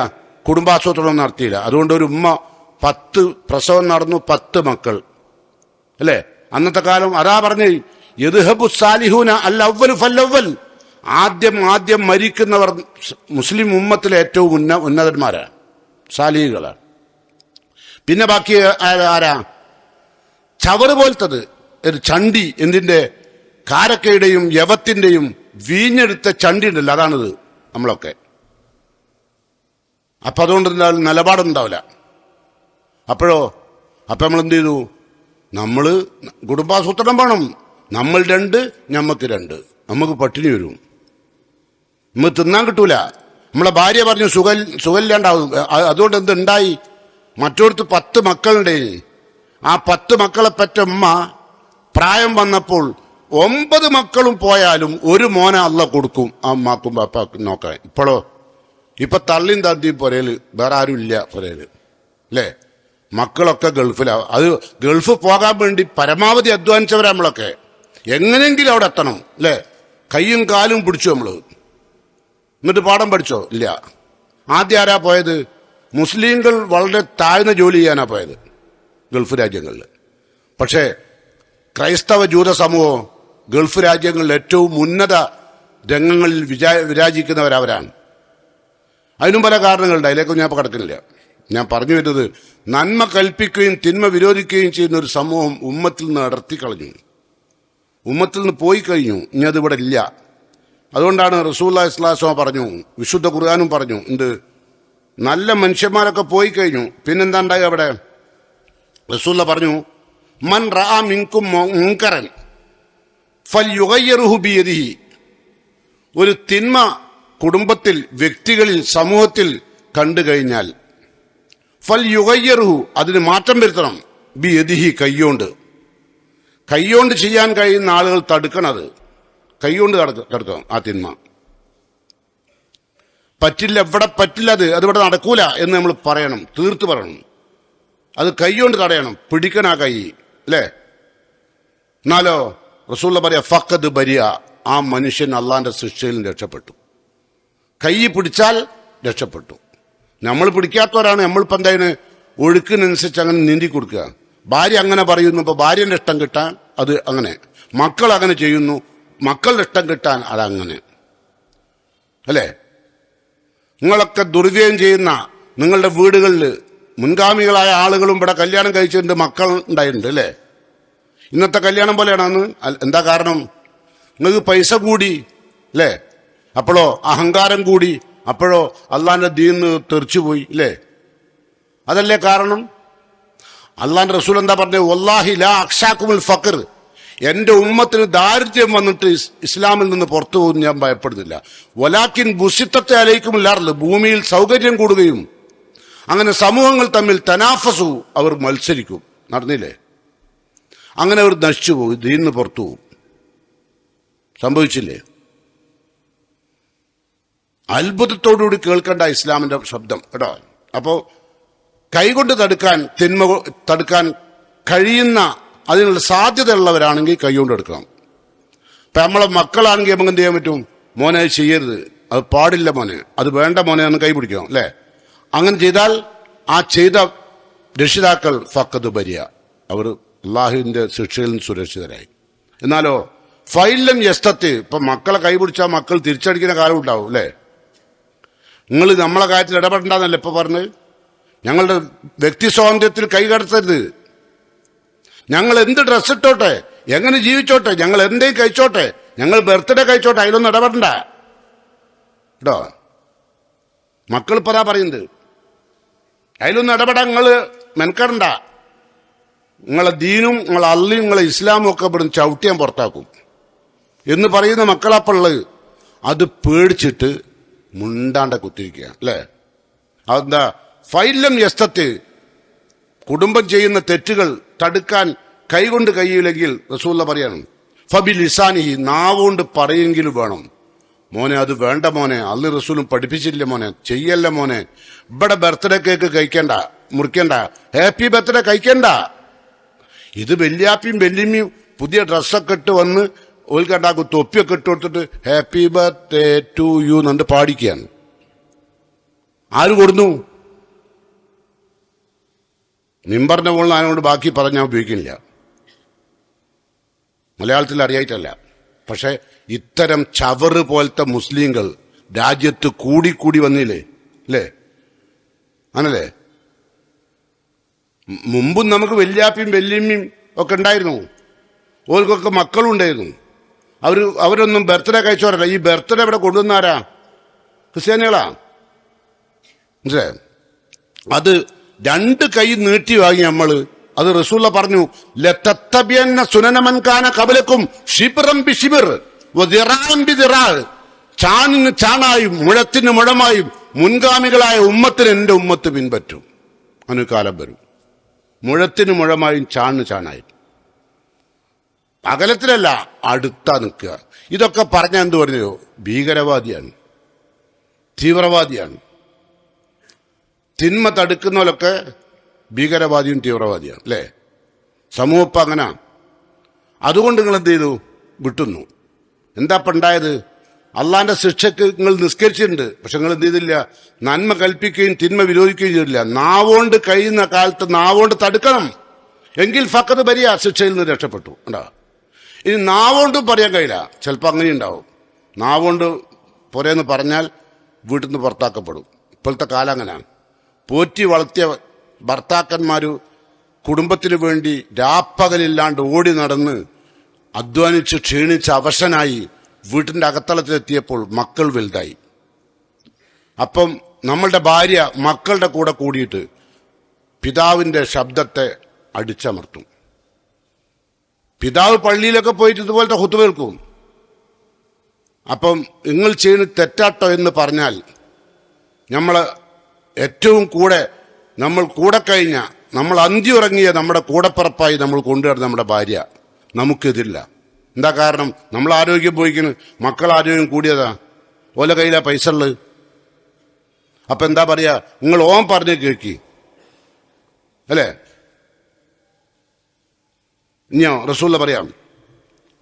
കുടുംബാസൂത്രണം നടത്തിയില്ല. അതുകൊണ്ട് ഒരു ഉമ്മ 10 പ്രസവം നടന്നു, 10 മക്കൾ അല്ലേ? അന്നത്തെ കാലം അതാ പറഞ്ഞ് യദ്ഹബു സാലിഹൂന അൽ അവ്വലു ഫല്ലവ്വൽ, ആദ്യം മരിക്കുന്നവർ മുസ്ലിം ഉമ്മത്തിലെ ഏറ്റവും ഉന്നതന്മാരാണ്, സാലിഹികളാണ്. പിന്നെ ബാക്കി ആരാ? ചവറ് പോലത്തത് ഒരു ചണ്ടി, എന്തിന്റെ? കാരക്കയുടെയും യവത്തിന്റെയും വീഞ്ഞെടുത്ത ചണ്ടി ഉണ്ടല്ലോ, അതാണിത് നമ്മളൊക്കെ. അപ്പൊ അതുകൊണ്ട് നിലപാടുണ്ടാവില്ല. അപ്പൊ നമ്മൾ എന്ത് ചെയ്തു? നമ്മള് കുടുംബാസൂത്രണം വേണം. നമ്മൾ 2, ഞമ്മക്ക് 2, നമുക്ക് പട്ടിണി വരും, നമുക്ക് തിന്നാൻ കിട്ടൂല. നമ്മളെ ഭാര്യ പറഞ്ഞു സുഖമില്ലാണ്ടാവും. അതുകൊണ്ട് എന്തുണ്ടായി? മറ്റോടത്ത് 10 മക്കളുണ്ടേ. ആ 10 മക്കളെ പറ്റ ഉമ്മ പ്രായം വന്നപ്പോൾ 9 മക്കളും പോയാലും ഒരു മോനെ അള്ള കൊടുക്കും ആ ഉമ്മാക്കും പാപ്പാക്കും നോക്കാൻ. ഇപ്പൊ തള്ളിയും തന്തിയും പുരയില് വേറെ ആരും ഇല്ല പുരയില് അല്ലേ? മക്കളൊക്കെ ഗൾഫിലാ. അത് ഗൾഫ് പോകാൻ വേണ്ടി പരമാവധി അധ്വാനിച്ചവരാ നമ്മളൊക്കെ. എങ്ങനെയെങ്കിലും അവിടെ എത്തണം അല്ലേ? കൈയും കാലും പിടിച്ചു നമ്മള്. എന്നിട്ട് പാഠം പഠിച്ചോ? ഇല്ല. ആദ്യം ആരാ പോയത്? മുസ്ലിങ്ങൾ വളരെ താഴ്ന്ന ജോലി ചെയ്യാനാ പോയത് ഗൾഫ് രാജ്യങ്ങളിൽ. പക്ഷേ ക്രൈസ്തവ ജൂത സമൂഹം ഗൾഫ് രാജ്യങ്ങളിൽ ഏറ്റവും ഉന്നത രംഗങ്ങളിൽ വിരാജിക്കുന്നവരവരാണ്. അതിനും പല കാരണങ്ങളുണ്ട്, അതിലേക്കും ഞാൻ കടക്കുന്നില്ല. ഞാൻ പറഞ്ഞു വരുന്നത്, നന്മ കൽപ്പിക്കുകയും തിന്മ വിരോധിക്കുകയും ചെയ്യുന്ന ഒരു സമൂഹം ഉമ്മത്തിൽ നിന്ന് അടർത്തിക്കളഞ്ഞു, ഉമ്മത്തിൽ നിന്ന് പോയി കഴിഞ്ഞു. ഇനി അതിവിടെ ഇല്ല. അതുകൊണ്ടാണ് റസൂലുള്ളാഹി സ്വല്ലല്ലാഹു അലൈഹി വസല്ലം പറഞ്ഞു, വിശുദ്ധ ഖുർആനും പറഞ്ഞു, എന്ത്? നല്ല മനുഷ്യന്മാരൊക്കെ പോയി കഴിഞ്ഞു. പിന്നെന്താ ഉണ്ടായി അവിടെ? റസൂലുള്ളാഹി പറഞ്ഞു, മൻ റഅ മിൻകും മുൻകറൻ ഫൽയുഗയ്യിറുഹു ബിയദിഹി. ഒരു തിന്മ കുടുംബത്തിൽ, വ്യക്തികളിൽ, സമൂഹത്തിൽ കണ്ടു കഴിഞ്ഞാൽ ഫൽയുഗയ്യിറുഹു, അതിന് മാറ്റം വരുത്തണം. ബിയദിഹി, കൈയോണ്ട് ചെയ്യാൻ കഴിയുന്ന ആളുകൾ തടുക്കണത്. കൈകൊണ്ട് തടുക്കണം ആ തിന്മ. പറ്റില്ല, ഇവിടെ പറ്റില്ല, അതിവിടെ നടക്കൂല എന്ന് നമ്മൾ പറയണം, തീർത്ത് പറയണം. അത് കൈകൊണ്ട് തടയണം, പിടിക്കണ കൈ അല്ലേ? എന്നാലോ റസൂലുള്ള പറയാ ഫഖദ് ബരിയ, ആ മനുഷ്യൻ അള്ളാന്റെ ശിക്ഷയിൽ രക്ഷപ്പെട്ടു. കൈ പിടിച്ചാൽ രക്ഷപ്പെട്ടു. നമ്മൾ പിടിക്കാത്തവരാണ്. നമ്മളിപ്പോ എന്തായാലും ഒഴുക്കിനനുസരിച്ച് അങ്ങനെ നീന്തി കൊടുക്കുക. ഭാര്യ അങ്ങനെ പറയുന്നു, ഇപ്പൊ ഭാര്യന്റെ ഇഷ്ടം കിട്ടാൻ അത് അങ്ങനെ, മക്കൾ അങ്ങനെ ചെയ്യുന്നു, മക്കളുടെ ഇഷ്ടം കിട്ടാൻ അതങ്ങനെ അല്ലേ? നിങ്ങളൊക്കെ ദുർവ്യയം ചെയ്യുന്ന നിങ്ങളുടെ വീടുകളിൽ മുൻഗാമികളായ ആളുകളും ഇവിടെ കല്യാണം കഴിച്ചിട്ടുണ്ട്, മക്കൾ ഉണ്ടായിട്ടുണ്ട് അല്ലേ? ഇന്നത്തെ കല്യാണം പോലെയാണെന്ന്. എന്താ കാരണം? നിങ്ങൾക്ക് പൈസ കൂടി അല്ലേ? അപ്പോഴോ അഹങ്കാരം കൂടി, അപ്പോഴോ അള്ളാന്റെ ദീന്ന് തെറിച്ചുപോയി അല്ലേ? അതല്ലേ കാരണം? അള്ളാന്റെ റസൂൽ എന്താ പറഞ്ഞത്? വല്ലാഹി ലാ അഖ്ശാകുമുൽ ഫഖർ, എന്റെ ഉമ്മത്തിന് ദാരിദ്ര്യം വന്നിട്ട് ഇസ്ലാമിൽ നിന്ന് പുറത്തു പോകും ഞാൻ ഭയപ്പെടുന്നില്ല. വലാക്കിൻ ബുസിത്തത്തെ അലൈക്കുമുൽ അർള്, ഭൂമിയിൽ സൗകര്യം കൂടുകയും അങ്ങനെ സമൂഹങ്ങൾ തമ്മിൽ തനാഫസു, അവർ മത്സരിക്കും. നടന്നില്ലേ? അങ്ങനെ അവർ നശിച്ചു പോകും, ദീനിന്ന് പുറത്തു പോകും. സംഭവിച്ചില്ലേ? അത്ഭുതത്തോടുകൂടി കേൾക്കേണ്ട ഇസ്ലാമിന്റെ ശബ്ദം കേട്ടോ. അപ്പോ കൈകൊണ്ട് തടുക്കാൻ, തിന്മ തടുക്കാൻ കഴിയുന്ന, അതിനുള്ള സാധ്യതയുള്ളവരാണെങ്കിൽ കൈകൊണ്ട് എടുക്കണം. ഇപ്പൊ നമ്മളെ മക്കളാണെങ്കിൽ നമുക്ക് എന്ത് ചെയ്യാൻ പറ്റും? മോനെ അത് ചെയ്യരുത്, അത് പാടില്ല മോനെ, അത് വേണ്ട മോനെ എന്ന് കൈ പിടിക്കണം അല്ലേ? അങ്ങനെ ചെയ്താൽ ആ ചെയ്ത രക്ഷിതാക്കൾ ഫഖദ് ബരിയ, അവർ അള്ളാഹുവിന്റെ ശിക്ഷയിൽ നിന്ന് സുരക്ഷിതരായി. എന്നാലോ ഫൈലം യസ്തത്ത്. ഇപ്പൊ മക്കളെ കൈപിടിച്ചാൽ മക്കൾ തിരിച്ചടിക്കുന്ന കാലം ഉണ്ടാവും അല്ലേ? നിങ്ങൾ നമ്മളെ കാര്യത്തിൽ ഇടപെടണ്ടെന്നല്ലേ ഇപ്പൊ പറഞ്ഞത്? ഞങ്ങളുടെ വ്യക്തി സ്വാതന്ത്ര്യത്തിൽ കൈകടത്തരുത്. ഞങ്ങൾ എന്ത് ഡ്രസ് ഇട്ടോട്ടെ, എങ്ങനെ ജീവിച്ചോട്ടെ, ഞങ്ങൾ എന്തെങ്കിലും കഴിച്ചോട്ടെ, ഞങ്ങൾ ബർത്ത്ഡേ കഴിച്ചോട്ടെ, അതിലൊന്നും ഇടപെടണ്ട കേട്ടോ. മക്കൾ ഇപ്പതാ പറയുന്നത്, അതിലൊന്നും ഇടപെടാൻ നിങ്ങൾ മെനക്കെടണ്ട. നിങ്ങളെ ദീനും നിങ്ങളെ അള്ളിയും നിങ്ങളെ ഇസ്ലാമും ഒക്കെ ഇവിടുന്ന് ചവിട്ടിയാൻ പുറത്താക്കും എന്ന് പറയുന്ന മക്കളപ്പുള്ളത്. അത് പേടിച്ചിട്ട് മുണ്ടാണ്ട കുത്തിരിക്കുക അല്ലേ? അതെന്താ? ഫൈലം യസ്തത്ത്. കുടുംബം ചെയ്യുന്ന തെറ്റുകൾ തടുക്കാൻ കൈകൊണ്ട് കഴിയില്ലെങ്കിൽ റസൂലുള്ള പറയണം ഫബി ലിസാനിഹി, നാവുകൊണ്ട് പറയെങ്കിലും വേണം. മോനെ അത് വേണ്ട മോനെ, അള്ളി റസൂലും പഠിപ്പിച്ചില്ല മോനെ, ചെയ്യല്ല മോനെ. ഇവിടെ ബർത്ത്ഡേ കേക്ക് കഴിക്കണ്ട, മുറിക്കണ്ട, ഹാപ്പി ബർത്ത്ഡേ കഴിക്കണ്ട. ഇത് വല്യാപ്പിയും വല്യമ്മയും പുതിയ ഡ്രസ്സൊക്കെ ഇട്ട് വന്ന് ഓൽക്കണ്ടാക്കും, തൊപ്പിയൊക്കെ ഇട്ട് കൊടുത്തിട്ട് ഹാപ്പി ബർത്ത്ഡേ ടു യു എന്നുണ്ട് പാടിക്കുകയാണ്. ആര് കൊടുന്നു? മിമ്പറിന്റെ മുകളിൽ അതിനോട് ബാക്കി പറഞ്ഞാൽ ഉപയോഗിക്കുന്നില്ല, മലയാളത്തിൽ അറിയായിട്ടല്ല. പക്ഷെ ഇത്തരം ചവറ് പോലത്തെ മുസ്ലിങ്ങൾ രാജ്യത്ത് കൂടിക്കൂടി വന്നില്ലേ അല്ലേ? ആണല്ലേ? മുമ്പും നമുക്ക് വല്യാപ്പിയും വല്യമ്മയും ഒക്കെ ഉണ്ടായിരുന്നു, ഓർക്കൊക്കെ മക്കളും ഉണ്ടായിരുന്നു. അവരൊന്നും ബർത്ത്ഡേ കഴിച്ചവരല്ല. ഈ ബർത്ത്ഡേ ഇവിടെ കൊണ്ടുവന്നാരാ? ക്രിസ്ത്യാനികളാ. മനസ്സിലായോ? അത് രണ്ട് കൈ നീട്ടി വാങ്ങി നമ്മള്. അത് റസൂലുള്ള പറഞ്ഞു, ലതത്തബിയന്ന സുനനമൻ കാന ഖബലക്കും ശിബ്റൻ ബിശിബ്ർ വദിറാൻ ബിദിറാ. ചാണിന് ചാണായും മുഴത്തിന് മുഴമായും മുൻഗാമികളായ ഉമ്മത്തിന് എന്റെ ഉമ്മത്ത് പിൻപറ്റും. അനുകാലം വരും. മുഴത്തിന് മുഴമായും ചാണിന് ചാണായും. അകലത്തിലല്ല, അടുത്താ നിൽക്കുക. ഇതൊക്കെ പറഞ്ഞ എന്ത് പറഞ്ഞോ? ഭീകരവാദിയാണ്, തീവ്രവാദിയാണ്. തിന്മ തടുക്കുന്നവരൊക്കെ ഭീകരവാദിയും തീവ്രവാദിയാണ് അല്ലേ? സമൂഹം ഇപ്പം അങ്ങനെ. അതുകൊണ്ട് നിങ്ങൾ എന്ത് ചെയ്തു? വിട്ടുന്നു. എന്താ ഇപ്പം ഉണ്ടായത്? അള്ളാന്റെ ശിക്ഷക്ക് നിങ്ങൾ നിസ്കരിച്ചിട്ടുണ്ട്, പക്ഷെ നിങ്ങൾ എന്ത് ചെയ്തില്ല? നന്മ കൽപ്പിക്കുകയും തിന്മ വിരോധിക്കുകയും ചെയ്തില്ല. നാവോണ്ട് കഴിയുന്ന കാലത്ത് നാവോണ്ട് തടുക്കണം, എങ്കിൽ ഫക്കത്ത് ബരിയ, ശിക്ഷയിൽ നിന്ന് രക്ഷപ്പെട്ടു. ഉണ്ടാ. ഇനി നാവോണ്ടും പറയാൻ കഴിയില്ല, ചിലപ്പോൾ അങ്ങനെ ഉണ്ടാവും. നാവോണ്ട് പോരെന്ന് പറഞ്ഞാൽ വീട്ടിൽ നിന്ന് പുറത്താക്കപ്പെടും. ഇപ്പോഴത്തെ കാലം അങ്ങനെയാണ്. പോറ്റി വളർത്തിയ ഭർത്താക്കന്മാര് കുടുംബത്തിനു വേണ്ടി രാപ്പകലില്ലാണ്ട് ഓടി നടന്ന് അധ്വാനിച്ച് ക്ഷീണിച്ച് അവശനായി വീട്ടിന്റെ അകത്തളത്തിലെത്തിയപ്പോൾ മക്കൾ വലുതായി. അപ്പം നമ്മളുടെ ഭാര്യ മക്കളുടെ കൂടെ കൂടിയിട്ട് പിതാവിന്റെ ശബ്ദത്തെ അടിച്ചമർത്തും. പിതാവ് പള്ളിയിലൊക്കെ പോയിട്ട് ഇതുപോലത്തെ ഖുതുബ കേൾക്കും. അപ്പം നിങ്ങൾ ചെയ്യുന്ന തെറ്റാട്ടോ എന്ന് പറഞ്ഞാൽ നമ്മള് ഏറ്റവും കൂടെ നമ്മൾ കൂടെ കഴിഞ്ഞ, നമ്മൾ അന്തിയുറങ്ങിയ നമ്മുടെ കൂടപ്പിറപ്പായി നമ്മൾ കൊണ്ടുവരുന്ന നമ്മുടെ ഭാര്യ നമുക്കെതിരില്ല. എന്താ കാരണം? നമ്മൾ ആരോഗ്യം പോയിക്കുന്നു, മക്കൾ ആരോഗ്യം കൂടിയതാ, ഓല കയ്യിലാ പൈസ ഉള്ളത്. അപ്പൊ എന്താ പറയാ? നിങ്ങൾ ഓൻ പറഞ്ഞ് കേൾക്കി അല്ലേ? ഇനിയോ റസൂലുള്ള പറയാം,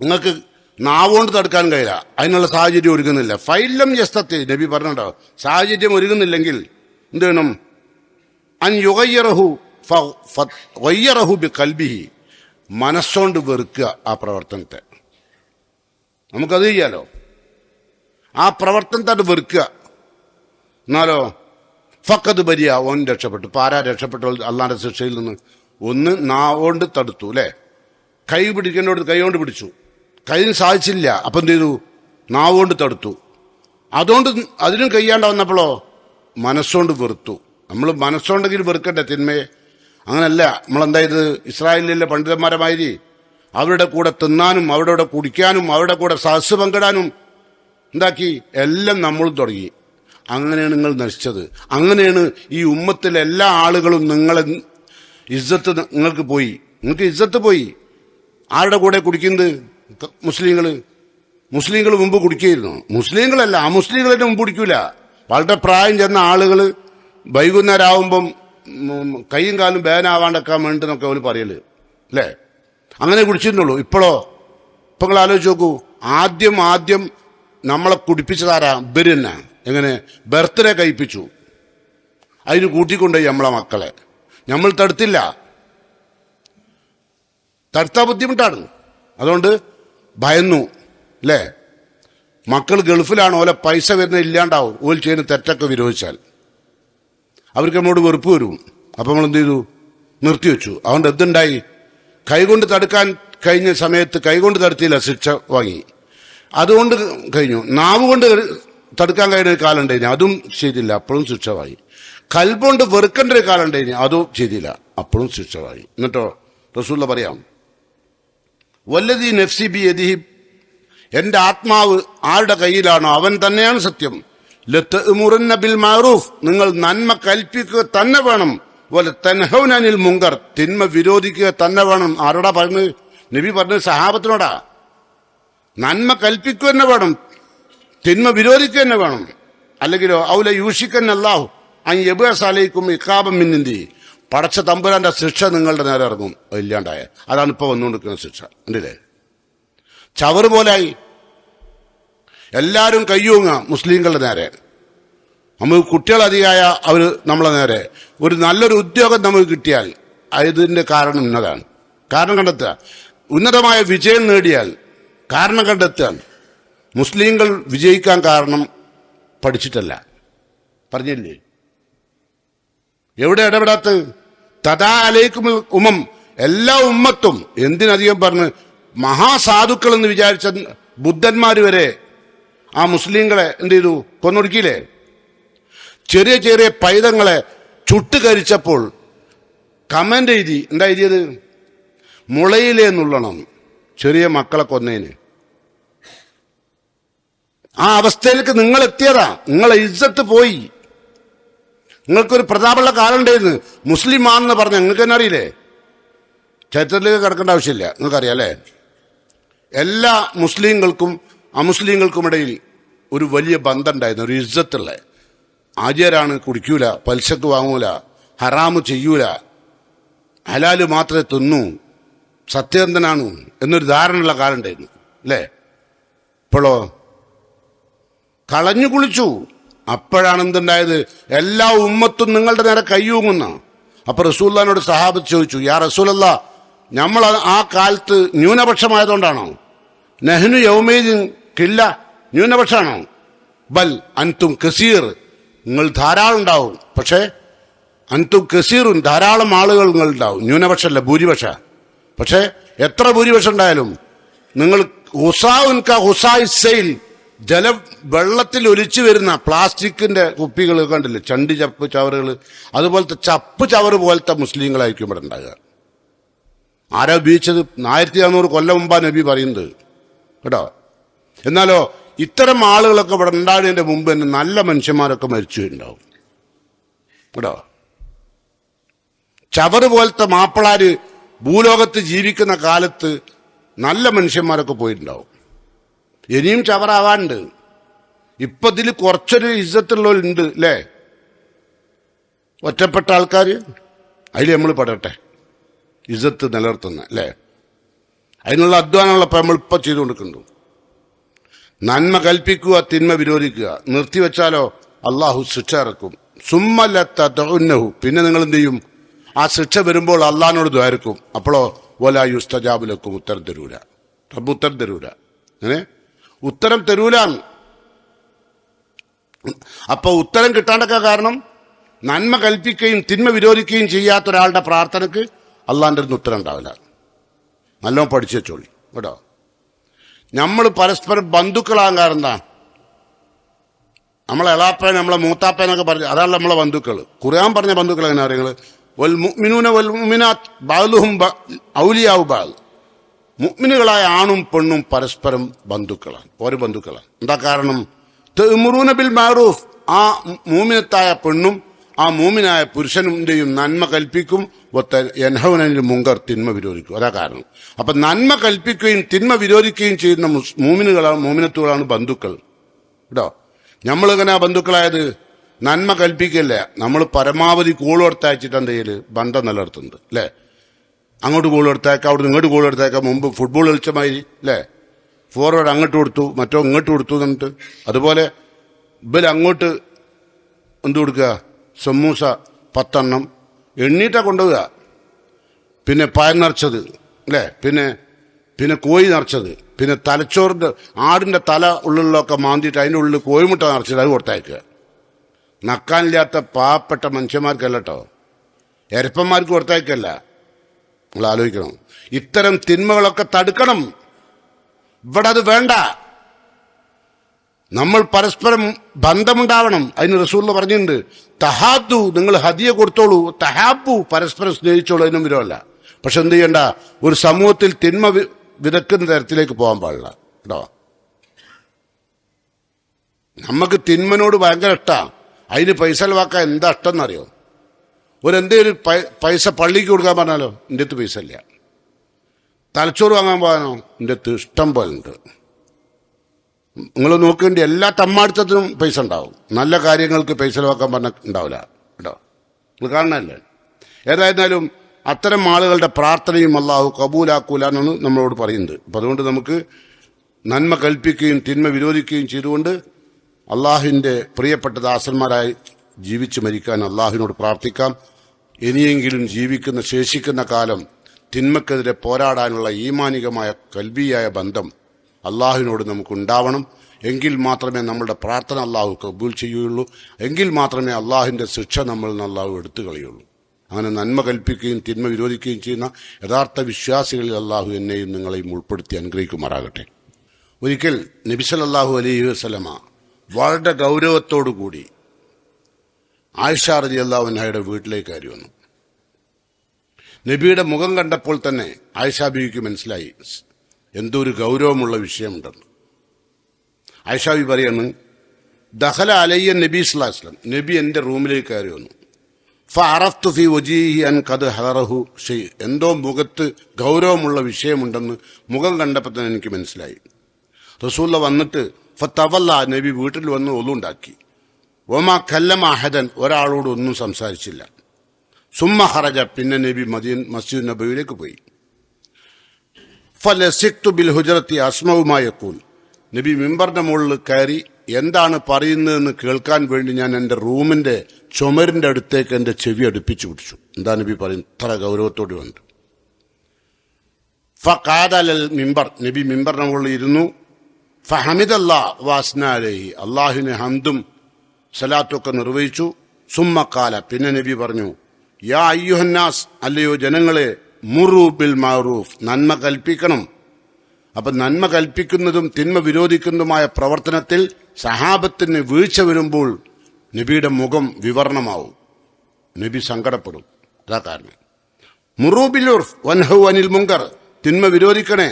നിങ്ങൾക്ക് നാവോണ്ട് തടുക്കാൻ കഴിയില്ല, അതിനുള്ള സാഹചര്യം ഒരുങ്ങുന്നില്ല. ഫൈലം യസ്തത്ത്, നബി പറഞ്ഞോ, സാഹചര്യം ഒരുങ്ങുന്നില്ലെങ്കിൽ എന്ത് വേണം? അൻ യുഗയ്യറഹു വയ്യറഹു ബി കൽബിഹി, മനസ്സോണ്ട് വെറുക്കുക ആ പ്രവർത്തനത്തെ. നമുക്കത് ചെയ്യാലോ. ആ പ്രവർത്തനത്തെ വെറുക്കുക. എന്നാലോ ഫക്കത് ബരിയ, ഓൻ രക്ഷപ്പെട്ടു. ഇപ്പൊ ആരാ രക്ഷപ്പെട്ടു അള്ളാന്റെ ശിക്ഷയിൽ നിന്ന്? ഒന്ന് നാവോണ്ട് തടുത്തു അല്ലെ? കൈ പിടിക്കേണ്ടോട് കൈ കൊണ്ട് പിടിച്ചു, കൈന് സാധിച്ചില്ല, അപ്പൊ എന്ത് ചെയ്തു? നാവുകൊണ്ട് തടുത്തു. അതുകൊണ്ട് അതിനും കഴിയാണ്ട് വന്നപ്പോഴോ മനസ്സോണ്ട് വെറുത്തു. നമ്മൾ മനസ്സോണ്ടെങ്കിലും വെറുക്കട്ടെ തിന്മയെ. അങ്ങനല്ല. നമ്മളെന്തായത്? ഇസ്രായേലിലെ പണ്ഡിതന്മാരമാതിരി അവരുടെ കൂടെ തിന്നാനും അവരുടെ കൂടെ കുടിക്കാനും അവരുടെ കൂടെ സഹസ് പങ്കിടാനും എന്താക്കി? എല്ലാം നമ്മളും തുടങ്ങി. അങ്ങനെയാണ് നിങ്ങൾ നശിച്ചത്. അങ്ങനെയാണ് ഈ ഉമ്മത്തിലെ എല്ലാ ആളുകളും നിങ്ങളെ ഇസ്സത്ത് നിങ്ങൾക്ക് പോയി. നിങ്ങൾക്ക് ഇസ്സത്ത് പോയി. ആരുടെ കൂടെ കുടിക്കുന്നത്? മുസ്ലിങ്ങൾ മുമ്പ് കുടിക്കുകയായിരുന്നു. മുസ്ലിങ്ങളല്ല, അമുസ്ലിങ്ങളെ മുമ്പ് കുടിക്കൂല. വളരെ പ്രായം ചെന്ന ആളുകൾ വൈകുന്നേരം ആവുമ്പം കൈയും കാലും ബേനാവാണ്ടൊക്കാൻ വേണ്ടെന്നൊക്കെ അവർ പറയല് അല്ലേ? അങ്ങനെ കുടിച്ചിരുന്നുള്ളൂ. ഇപ്പൊ നിങ്ങൾ ആലോചിച്ച് നോക്കൂ. ആദ്യം നമ്മളെ കുടിപ്പിച്ചതാരാ? ഇവര് തന്നെ. എങ്ങനെ? ബർത്ത്ഡേ കഴിപ്പിച്ചു, അതിന് കൂട്ടിക്കൊണ്ടുപോയി നമ്മളെ മക്കളെ. നമ്മൾ തടുത്തില്ല. തടുത്താ ബുദ്ധിമുട്ടാണ്. അതുകൊണ്ട് ഭയന്നു, അല്ലേ? മക്കൾ ഗൾഫിലാണ്, ഓലെ പൈസ വരുന്നത് ഇല്ലാണ്ടാവും ഓൽ ചെയ്യുന്ന തെറ്റൊക്കെ വിരോധിച്ചാൽ. അവർക്ക് നമ്മോട് വെറുപ്പ് വരും. അപ്പം നമ്മൾ എന്ത് ചെയ്തു? നിർത്തിവെച്ചു. അതുകൊണ്ട് എന്തുണ്ടായി? കൈകൊണ്ട് തടുക്കാൻ കഴിഞ്ഞ സമയത്ത് കൈകൊണ്ട് തടുത്തില്ല, ശിക്ഷ വാങ്ങി. അതുകൊണ്ട് കഴിഞ്ഞു. നാവ് കൊണ്ട് തടുക്കാൻ കഴിയുന്ന ഒരു കാലം ഉണ്ടായിന്, അതും ചെയ്തില്ല, അപ്പോഴും ശിക്ഷ വാങ്ങി. കൽബുകൊണ്ട് വെറുക്കേണ്ട ഒരു കാലം ഉണ്ടായിന്, അതും ചെയ്തില്ല, അപ്പോഴും ശിക്ഷ വാങ്ങി. എന്നിട്ടോ റസൂലുള്ള പറയാം, വല്ലദീ നഫ്സി ബിയദിഹി, എന്റെ ആത്മാവ് ആരുടെ കയ്യിലാണോ അവൻ തന്നെയാണ് സത്യം. ലതഅ്മുറുന്ന ബിൽ മഅറൂഫ്, നിങ്ങൾ നന്മ കൽപ്പിക്കുക തന്നെ വേണം. വലതൻഹൗന അനിൽ മുങ്കർ, തിന്മ വിരോധിക്കുക തന്നെ വേണം. ആരോടാ പറഞ്ഞത്? നബി പറഞ്ഞത് സഹാബത്തിനോടാ. നന്മ കൽപ്പിക്കുക തന്നെ വേണം, തിന്മ വിരോധിക്കുക തന്നെ വേണം. അല്ലെങ്കിലോ ഔല യൂഷിക്കൻ അല്ലാഹു അൻ യബ്അസ അലൈക്കും ഇഖാബൻ മിൻ ഇന്ദി, പടച്ച തമ്പുരാന്റെ ശിക്ഷ നിങ്ങളുടെ നേരെ ഇറങ്ങും. ഇല്ലാണ്ടായ അതാണ് ഇപ്പൊ വന്നുകൊണ്ടിരിക്കുന്ന ശിക്ഷ. ഉണ്ടല്ലേ? ചവറ് പോലായി. എല്ലാവരും കയ്യൂങ്ങ മുസ്ലിങ്ങളുടെ നേരെ. നമുക്ക് കുട്ടികളധികമായ അവർ നമ്മളെ നേരെ. ഒരു നല്ലൊരു ഉദ്യോഗം നമുക്ക് കിട്ടിയാൽ അതിന്റെ കാരണം ഇന്നതാണ്. കാരണം കണ്ടെത്തുക. ഉന്നതമായ വിജയം നേടിയാൽ കാരണം കണ്ടെത്തുക. മുസ്ലിങ്ങൾ വിജയിക്കാൻ കാരണം പഠിച്ചിട്ടല്ല, പറഞ്ഞില്ലേ? എവിടെ ഇടപെടാത്ത തഥാ അലൈക്കും ഉമ്മം, എല്ലാ ഉമ്മത്തും. എന്തിനധികം പറഞ്ഞ് മഹാസാധുക്കൾ എന്ന് വിചാരിച്ച ബുദ്ധന്മാർ വരെ ആ മുസ്ലിങ്ങളെ എന്ത് ചെയ്തു? കൊന്നൊടുക്കിയില്ലേ? ചെറിയ ചെറിയ പൈതങ്ങളെ ചുട്ടുകരിച്ചപ്പോൾ കമന്റ് എഴുതി. എന്താ എഴുതിയത്? മുളയിലേ നുള്ളണം, ചെറിയ മക്കളെ കൊന്നേന്. ആ അവസ്ഥയിലേക്ക് നിങ്ങൾ എത്തിയതാ. നിങ്ങളെ ഇജ്ജത്ത് പോയി. നിങ്ങൾക്കൊരു പ്രതാപമുള്ള കാലം ഉണ്ടായിരുന്നു. മുസ്ലിം ആണെന്ന് പറഞ്ഞ നിങ്ങൾക്ക് തന്നെ അറിയില്ലേ? ചരിത്രത്തിലേക്ക് കിടക്കേണ്ട ആവശ്യമില്ല, നിങ്ങൾക്കറിയാം അല്ലേ? എല്ലാ മുസ്ലിങ്ങൾക്കും അമുസ്ലിങ്ങൾക്കുമിടയിൽ ഒരു വലിയ ബന്ധം ഉണ്ടായിരുന്നു, ഒരു ഇജ്ജത്തുള്ള. ആചാരാണ്, കുടിക്കൂല, പലിശക്ക് വാങ്ങൂല, ഹറാമ് ചെയ്യൂല, ഹലാല് മാത്രമേ തിന്നൂ, സത്യസന്ധനാണ് എന്നൊരു ധാരണയുള്ള കാലം ഉണ്ടായിരുന്നു, അല്ലേ? ഇപ്പോഴോ കളഞ്ഞു കുളിച്ചു. അപ്പോഴാണ് എന്തുണ്ടായത്? എല്ലാ ഉമ്മത്തും നിങ്ങളുടെ നേരെ കയ്യൂങ്ങുന്ന. അപ്പൊ റസൂലുള്ളാഹിനോട് സഹാബത്ത് ചോദിച്ചു, യാ റസൂലല്ലാ, നമ്മൾ ആ കാലത്ത് ന്യൂനപക്ഷമായതുകൊണ്ടാണോ? നെഹ്നു യൗമൈദിൻ കില്ല, ന്യൂനപക്ഷമാണോ? ബൽ അൻതും കസീർ, നിങ്ങൾ ധാരാളം ഉണ്ടാവും. പക്ഷേ അൻതും കസീറുൻ, ധാരാളം ആളുകൾ നിങ്ങൾ ഉണ്ടാവും. ന്യൂനപക്ഷമല്ല, ഭൂരിപക്ഷ. പക്ഷെ എത്ര ഭൂരിപക്ഷം ഉണ്ടായാലും നിങ്ങൾ ഹുസായിൽ വെള്ളത്തിൽ ഒലിച്ചു വരുന്ന പ്ലാസ്റ്റിക്കിന്റെ കുപ്പികൾ കണ്ടില്ലേ, ചണ്ടി ചപ്പ് ചവറുകൾ, അതുപോലത്തെ ചപ്പ് ചവറ് പോലത്തെ മുസ്ലിങ്ങളായിരിക്കും ഇവിടെ ഉണ്ടാകുക. ആരാ ഉപയോഗിച്ചത്? 1400 കൊല്ലം മുമ്പാ നബി പറയുന്നത് കേട്ടോ. എന്നാലോ ഇത്തരം ആളുകളൊക്കെ ഇവിടെ ഉണ്ടാകുന്നതിന്റെ മുമ്പ് തന്നെ നല്ല മനുഷ്യന്മാരൊക്കെ മരിച്ചു ഉണ്ടാവും കേട്ടോ. ചവറ് പോലത്തെ മാപ്പിളാര് ഭൂലോകത്ത് ജീവിക്കുന്ന കാലത്ത് നല്ല മനുഷ്യന്മാരൊക്കെ പോയിട്ടുണ്ടാവും. ഇനിയും ചവറാവാണ്ട്. ഇപ്പൊ ഇതിൽ കുറച്ചൊരു ഇജ്ജത്തുള്ളവരുണ്ട് അല്ലേ? ഒറ്റപ്പെട്ട ആൾക്കാർ, അതിൽ നമ്മൾ പെടട്ടെ, ഇജ്ജത്ത് നിലനിർത്തുന്ന അല്ലേ? അതിനുള്ള അധ്വാനങ്ങളൊക്കെ നമ്മൾ ഇപ്പൊ ചെയ്തുകൊണ്ടിരിക്കുന്നു. നന്മ കൽപ്പിക്കുക, തിന്മ വിരോധിക്കുക. നിർത്തിവെച്ചാലോ അള്ളാഹു ശിക്ഷ ഇറക്കും. സുമ്മല്ലത്തഉന്നഹു, പിന്നെ നിങ്ങൾ എന്ത് ചെയ്യും? ആ ശിക്ഷ വരുമ്പോൾ അള്ളാഹിനോട് ദ്വാരക്കും. അപ്പോഴോ വലാ യുസ്തജാബു ലക്കും, ഉത്തരം തരൂല. റബ്ബ് ഉത്തരം തരൂല. അങ്ങനെ ഉത്തരം തരൂലാണ്. അപ്പൊ ഉത്തരം കിട്ടാണ്ടൊക്കെ കാരണം നന്മ കൽപ്പിക്കുകയും തിന്മ വിരോധിക്കുകയും ചെയ്യാത്ത ഒരാളുടെ പ്രാർത്ഥനക്ക് അള്ളാഹിന്റെ അടുത്ത് ഉത്തരം ഉണ്ടാവില്ല. നല്ലോണം പഠിച്ചു വെച്ചോളി കേട്ടോ. നമ്മൾ പരസ്പരം ബന്ധുക്കളാകാൻ കാരണം എന്താ? നമ്മളെ എളാപ്പൻ, നമ്മളെ മൂത്താപ്പനൊക്കെ പറഞ്ഞു, അതാണ് നമ്മളെ ബന്ധുക്കൾ. ഖുർആൻ പറഞ്ഞ ബന്ധുക്കൾ എങ്ങനെ അറിയുന്നത്? വൽ മുഅ്മിനൂന വൽ മുഅ്മിനാത്ത് ബഅ്ദുഹും ഔലിയാഉ ബഅദ്. മുഅ്മിനുകളായ ആണും പെണ്ണും പരസ്പരം ബന്ധുക്കളാണ്, ഓരോ ബന്ധുക്കളാണ്. എന്താ കാരണം? തഅ്മുറൂന ബിൽ മഅറൂഫ്, ആ മൂമിനത്തായ പെണ്ണും ആ മൂമിനായ പുരുഷനുടെയും നന്മ കൽപ്പിക്കും. യൻഹൗന അനിൽ മുങ്കർ, തിന്മ വിരോധിക്കും. അതാ കാരണം. അപ്പൊ നന്മ കൽപ്പിക്കുകയും തിന്മ വിരോധിക്കുകയും ചെയ്യുന്ന മൂമിനുകളാണ്, മൂമിനത്തുകളാണ് ബന്ധുക്കൾ കേട്ടോ. നമ്മളിങ്ങനെ ബന്ധുക്കളായത് നന്മ കൽപ്പിക്കല്ല, നമ്മൾ പരമാവധി കോൾ കൊടുത്തയച്ചിട്ട് എന്ത് ചെയ്യല്? ബന്ധം നിലനിർത്തുന്നത് അല്ലേ? അങ്ങോട്ട് കോൾ കൊടുത്തേക്കാം, അവിടെ ഇങ്ങോട്ട് കോൾ കൊടുത്തേക്കാം. മുമ്പ് ഫുട്ബോൾ കളിച്ച മാതിരി അല്ലേ? ഫോർവേഡ് അങ്ങോട്ട് കൊടുത്തു, മറ്റോ ഇങ്ങോട്ട് കൊടുത്തു എന്നിട്ട് അതുപോലെ ഇവർ അങ്ങോട്ട് എന്ത് കൊടുക്കുക? സമൂസ 10 എണ്ണം എണ്ണീട്ടാ കൊണ്ടുപോവുക. പിന്നെ പയർ നിറച്ചത് അല്ലേ? പിന്നെ പിന്നെ കോഴി നിറച്ചത്, പിന്നെ തലച്ചോറിന്റെ ആടിന്റെ തല ഉള്ളിലൊക്കെ മാന്തിയിട്ട് അതിൻ്റെ ഉള്ളിൽ കോഴിമുട്ട നിറച്ചിട്ട് അത് കൊടുത്തയക്കുക. നക്കാനില്ലാത്ത പാവപ്പെട്ട മനുഷ്യന്മാർക്കല്ല കേട്ടോ, എരപ്പന്മാർക്ക് കൊടുത്തയക്കല്ല. നിങ്ങൾ ആലോചിക്കണം. ഇത്തരം തിന്മകളൊക്കെ തടുക്കണം. ഇവിടെ അത് വേണ്ട. നമ്മൾ പരസ്പരം ബന്ധമുണ്ടാവണം. അതിന് റസൂൽ പറഞ്ഞിട്ടുണ്ട്, തഹാദു, നിങ്ങൾ ഹദിയ കൊടുത്തോളൂ, തഹാബു, പരസ്പരം സ്നേഹിച്ചോളൂ, അതിനും വിരോധമല്ല. പക്ഷെ എന്ത് ചെയ്യണ്ട, ഒരു സമൂഹത്തിൽ തിന്മ വിതക്കുന്ന തരത്തിലേക്ക് പോകാൻ പാടില്ല കേട്ടോ. നമുക്ക് തിന്മനോട് ഭയങ്കര ഇഷ്ടമാണ്. അതിന് പൈസ ചെലവാക്കാൻ എന്താ ഇഷ്ടം എന്നറിയോ? എന്തേലും പൈസ പള്ളിക്ക് കൊടുക്കാൻ പറഞ്ഞാലോ, എൻ്റെ അടുത്ത് പൈസ ഇല്ല. തലച്ചോറ് വാങ്ങാൻ പോകാനോ, എൻ്റെ അടുത്ത് ഇഷ്ടം പോലെ ഉണ്ട്. നിങ്ങൾ നോക്കേണ്ടി എല്ലാ തമ്മാടിത്തത്തിനും പൈസ ഉണ്ടാവും. നല്ല കാര്യങ്ങൾക്ക് പൈസ ചെലവാക്കാൻ പറഞ്ഞാൽ ഉണ്ടാവില്ല കേട്ടോ. നിങ്ങൾ കാണണല്ലേ. ഏതായിരുന്നാലും അത്തരം ആളുകളുടെ പ്രാർത്ഥനയും അല്ലാഹു കബൂലാക്കൂല എന്നാണ് നമ്മളോട് പറയുന്നത്. അപ്പം അതുകൊണ്ട് നമുക്ക് നന്മ കൽപ്പിക്കുകയും തിന്മ വിരോധിക്കുകയും ചെയ്തുകൊണ്ട് അള്ളാഹുവിൻ്റെ പ്രിയപ്പെട്ട ദാസന്മാരായി ജീവിച്ചു മരിക്കാൻ അള്ളാഹുവിനോട് പ്രാർത്ഥിക്കാം. ഇനിയെങ്കിലും ജീവിക്കുന്ന ശേഷിക്കുന്ന കാലം തിന്മക്കെതിരെ പോരാടാനുള്ള ഈമാനികമായ കൽബിയായ ബന്ധം അള്ളാഹുവിനോട് നമുക്കുണ്ടാവണം. എങ്കിൽ മാത്രമേ നമ്മളുടെ പ്രാർത്ഥന അള്ളാഹു കബൂൽ ചെയ്യുകയുള്ളൂ. എങ്കിൽ മാത്രമേ അള്ളാഹുവിൻ്റെ ശിക്ഷ നമ്മളിൽ നിന്ന് അള്ളാഹു എടുത്തു കളയുള്ളൂ. അങ്ങനെ നന്മ കൽപ്പിക്കുകയും തിന്മ വിരോധിക്കുകയും ചെയ്യുന്ന യഥാർത്ഥ വിശ്വാസികളിൽ അള്ളാഹു എന്നെയും നിങ്ങളെയും ഉൾപ്പെടുത്തി അനുഗ്രഹിക്കുമാറാകട്ടെ. ഒരിക്കൽ നബി സല്ലല്ലാഹു അലൈഹി വസല്ലമ വളരെ ഗൗരവത്തോടുകൂടി ആയിഷ റളിയല്ലാഹു അൻഹയുടെ വീട്ടിലേക്ക് കയറി വന്നു. നബിയുടെ മുഖം കണ്ടപ്പോൾ തന്നെ ആയിഷ ബീവിക്ക് മനസ്സിലായി എന്തോ ഒരു ഗൗരവമുള്ള വിഷയമുണ്ടെന്ന്. ആയിഷ ബീവി പറയാണ്, ദഖല അലയ്യ നബി സ്വല്ലല്ലാഹു അലൈഹി വസല്ലം, നബി എൻ്റെ റൂമിലേക്ക് കയറി വന്നു. ഫഅറഫ്തു ഫീ വജീഹി അൻ ഖദ് ഹദറഹു ഷൈ, എന്തോ മുഖത്ത് ഗൗരവമുള്ള വിഷയമുണ്ടെന്ന് മുഖം കണ്ടപ്പോൾ തന്നെ എനിക്ക് മനസ്സിലായി. റസൂലുള്ള വന്നിട്ട് ഫതവല്ല, നബി വീട്ടിൽ വന്ന് ഒളുണ്ടാക്കി. വമാ കല്ലമ അഹദൻ, ഒരാളോട് ഒന്നും സംസാരിച്ചില്ല. സുമ്മ ഖറജ, പിന്നെ നബി മസ്ജിദ് നബവിയിലേക്ക് പോയി. ഫലസിഖ്തു ബിൽ ഹുജറത്തി അസ്മഉ മാ യഖൂൽ, നബി മിമ്പറിന്റെ മുകളിൽ കയറി എന്താണ് പറയുന്നതെന്ന് കേൾക്കാൻ വേണ്ടി ഞാൻ എൻ്റെ റൂമിന്റെ ചുമരിന്റെ അടുത്തേക്ക് എൻ്റെ ചെവി അടുപ്പിച്ചു പിടിച്ചു. എന്താ നബി പറയുന്നത്? ഇത്ര ഗൗരവത്തോടെ വന്നു. ഫഖാദൽ മിമ്പർ, നബി മിമ്പറിന്റെ മുകളിൽ ഇരുന്നു. ഫഹമിദല്ലാഹ് വഅസ്ന അലൈഹി, അല്ലാഹുവിനെ ഹംദും സലാത്തൊക്കെ നിർവഹിച്ചു. സുമ്മ ഖാല, പിന്നെ നബി പറഞ്ഞു, യാ അയ്യുഹന്നാസ്, അല്ലയോ ജനങ്ങളെ, മുറു ബിൽ മഅറൂഫ്, നന്മ കൽപ്പിക്കണം. അപ്പൊ നന്മ കൽപ്പിക്കുന്നതും തിന്മ വിരോധിക്കുന്നതുമായ പ്രവർത്തനത്തിൽ സഹാബത്തിന് വീഴ്ച വരുമ്പോൾ നബിയുടെ മുഖം വിവരണമാവും, നബി സങ്കടപ്പെടും. അതാ കാരണം. മുറു ബിൽ ഉർഫ് വൻഹു അനിൽ മുങ്കർ, തിന്മ വിരോധിക്കണേ.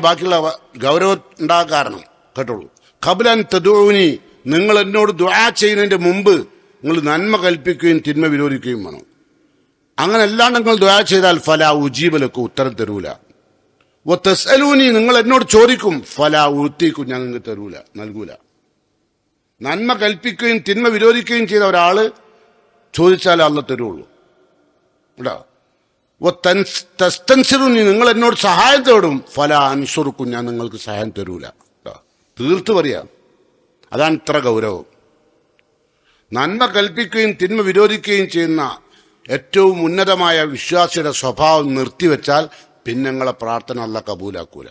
ബാക്കിയുള്ള ഗൗരവം ഉണ്ടാകാൻ കാരണം കേട്ടോളൂ. ഖബ്ലൻ തദൂനി, നിങ്ങൾ എന്നോട് ദുആ ചെയ്യുന്നതിന്റെ മുമ്പ് നിങ്ങൾ നന്മ കൽപ്പിക്കുകയും തിന്മ വിരോധിക്കുകയും വേണം. അങ്ങനെ അല്ലാണ്ട് നിങ്ങൾ ദുആ ചെയ്താൽ ഫലാ ഉജീബലക്കും, ഉത്തരം തരൂല. വതസ്അലൂനി, നിങ്ങൾ എന്നോട് ചോദിക്കും, ഫലാ ഉതീക്കും, ഞാൻ നിങ്ങൾക്ക് തരൂല, നൽകൂല. നന്മ കൽപ്പിക്കുകയും തിന്മ വിരോധിക്കുകയും ചെയ്ത ഒരാള് ചോദിച്ചാലേ അള്ളാഹ് തരുള്ളൂ. കേട്ടോ. തസ്തൻസിറുനി, നിങ്ങൾ എന്നോട് സഹായം തേടും, ഫലാ അൻസുറുക്കും, ഞാൻ നിങ്ങൾക്ക് സഹായം തരൂല. തീർത്തു പറയാം. അതാണ് ഇത്ര ഗൗരവം. നന്മ കൽപ്പിക്കുകയും തിന്മ വിരോധിക്കുകയും ചെയ്യുന്ന ഏറ്റവും ഉന്നതമായ വിശ്വാസിയുടെ സ്വഭാവം നിർത്തിവെച്ചാൽ പിന്നെ നിങ്ങളെ പ്രാർത്ഥന അല്ലാഹ് കബൂലാക്കൂല.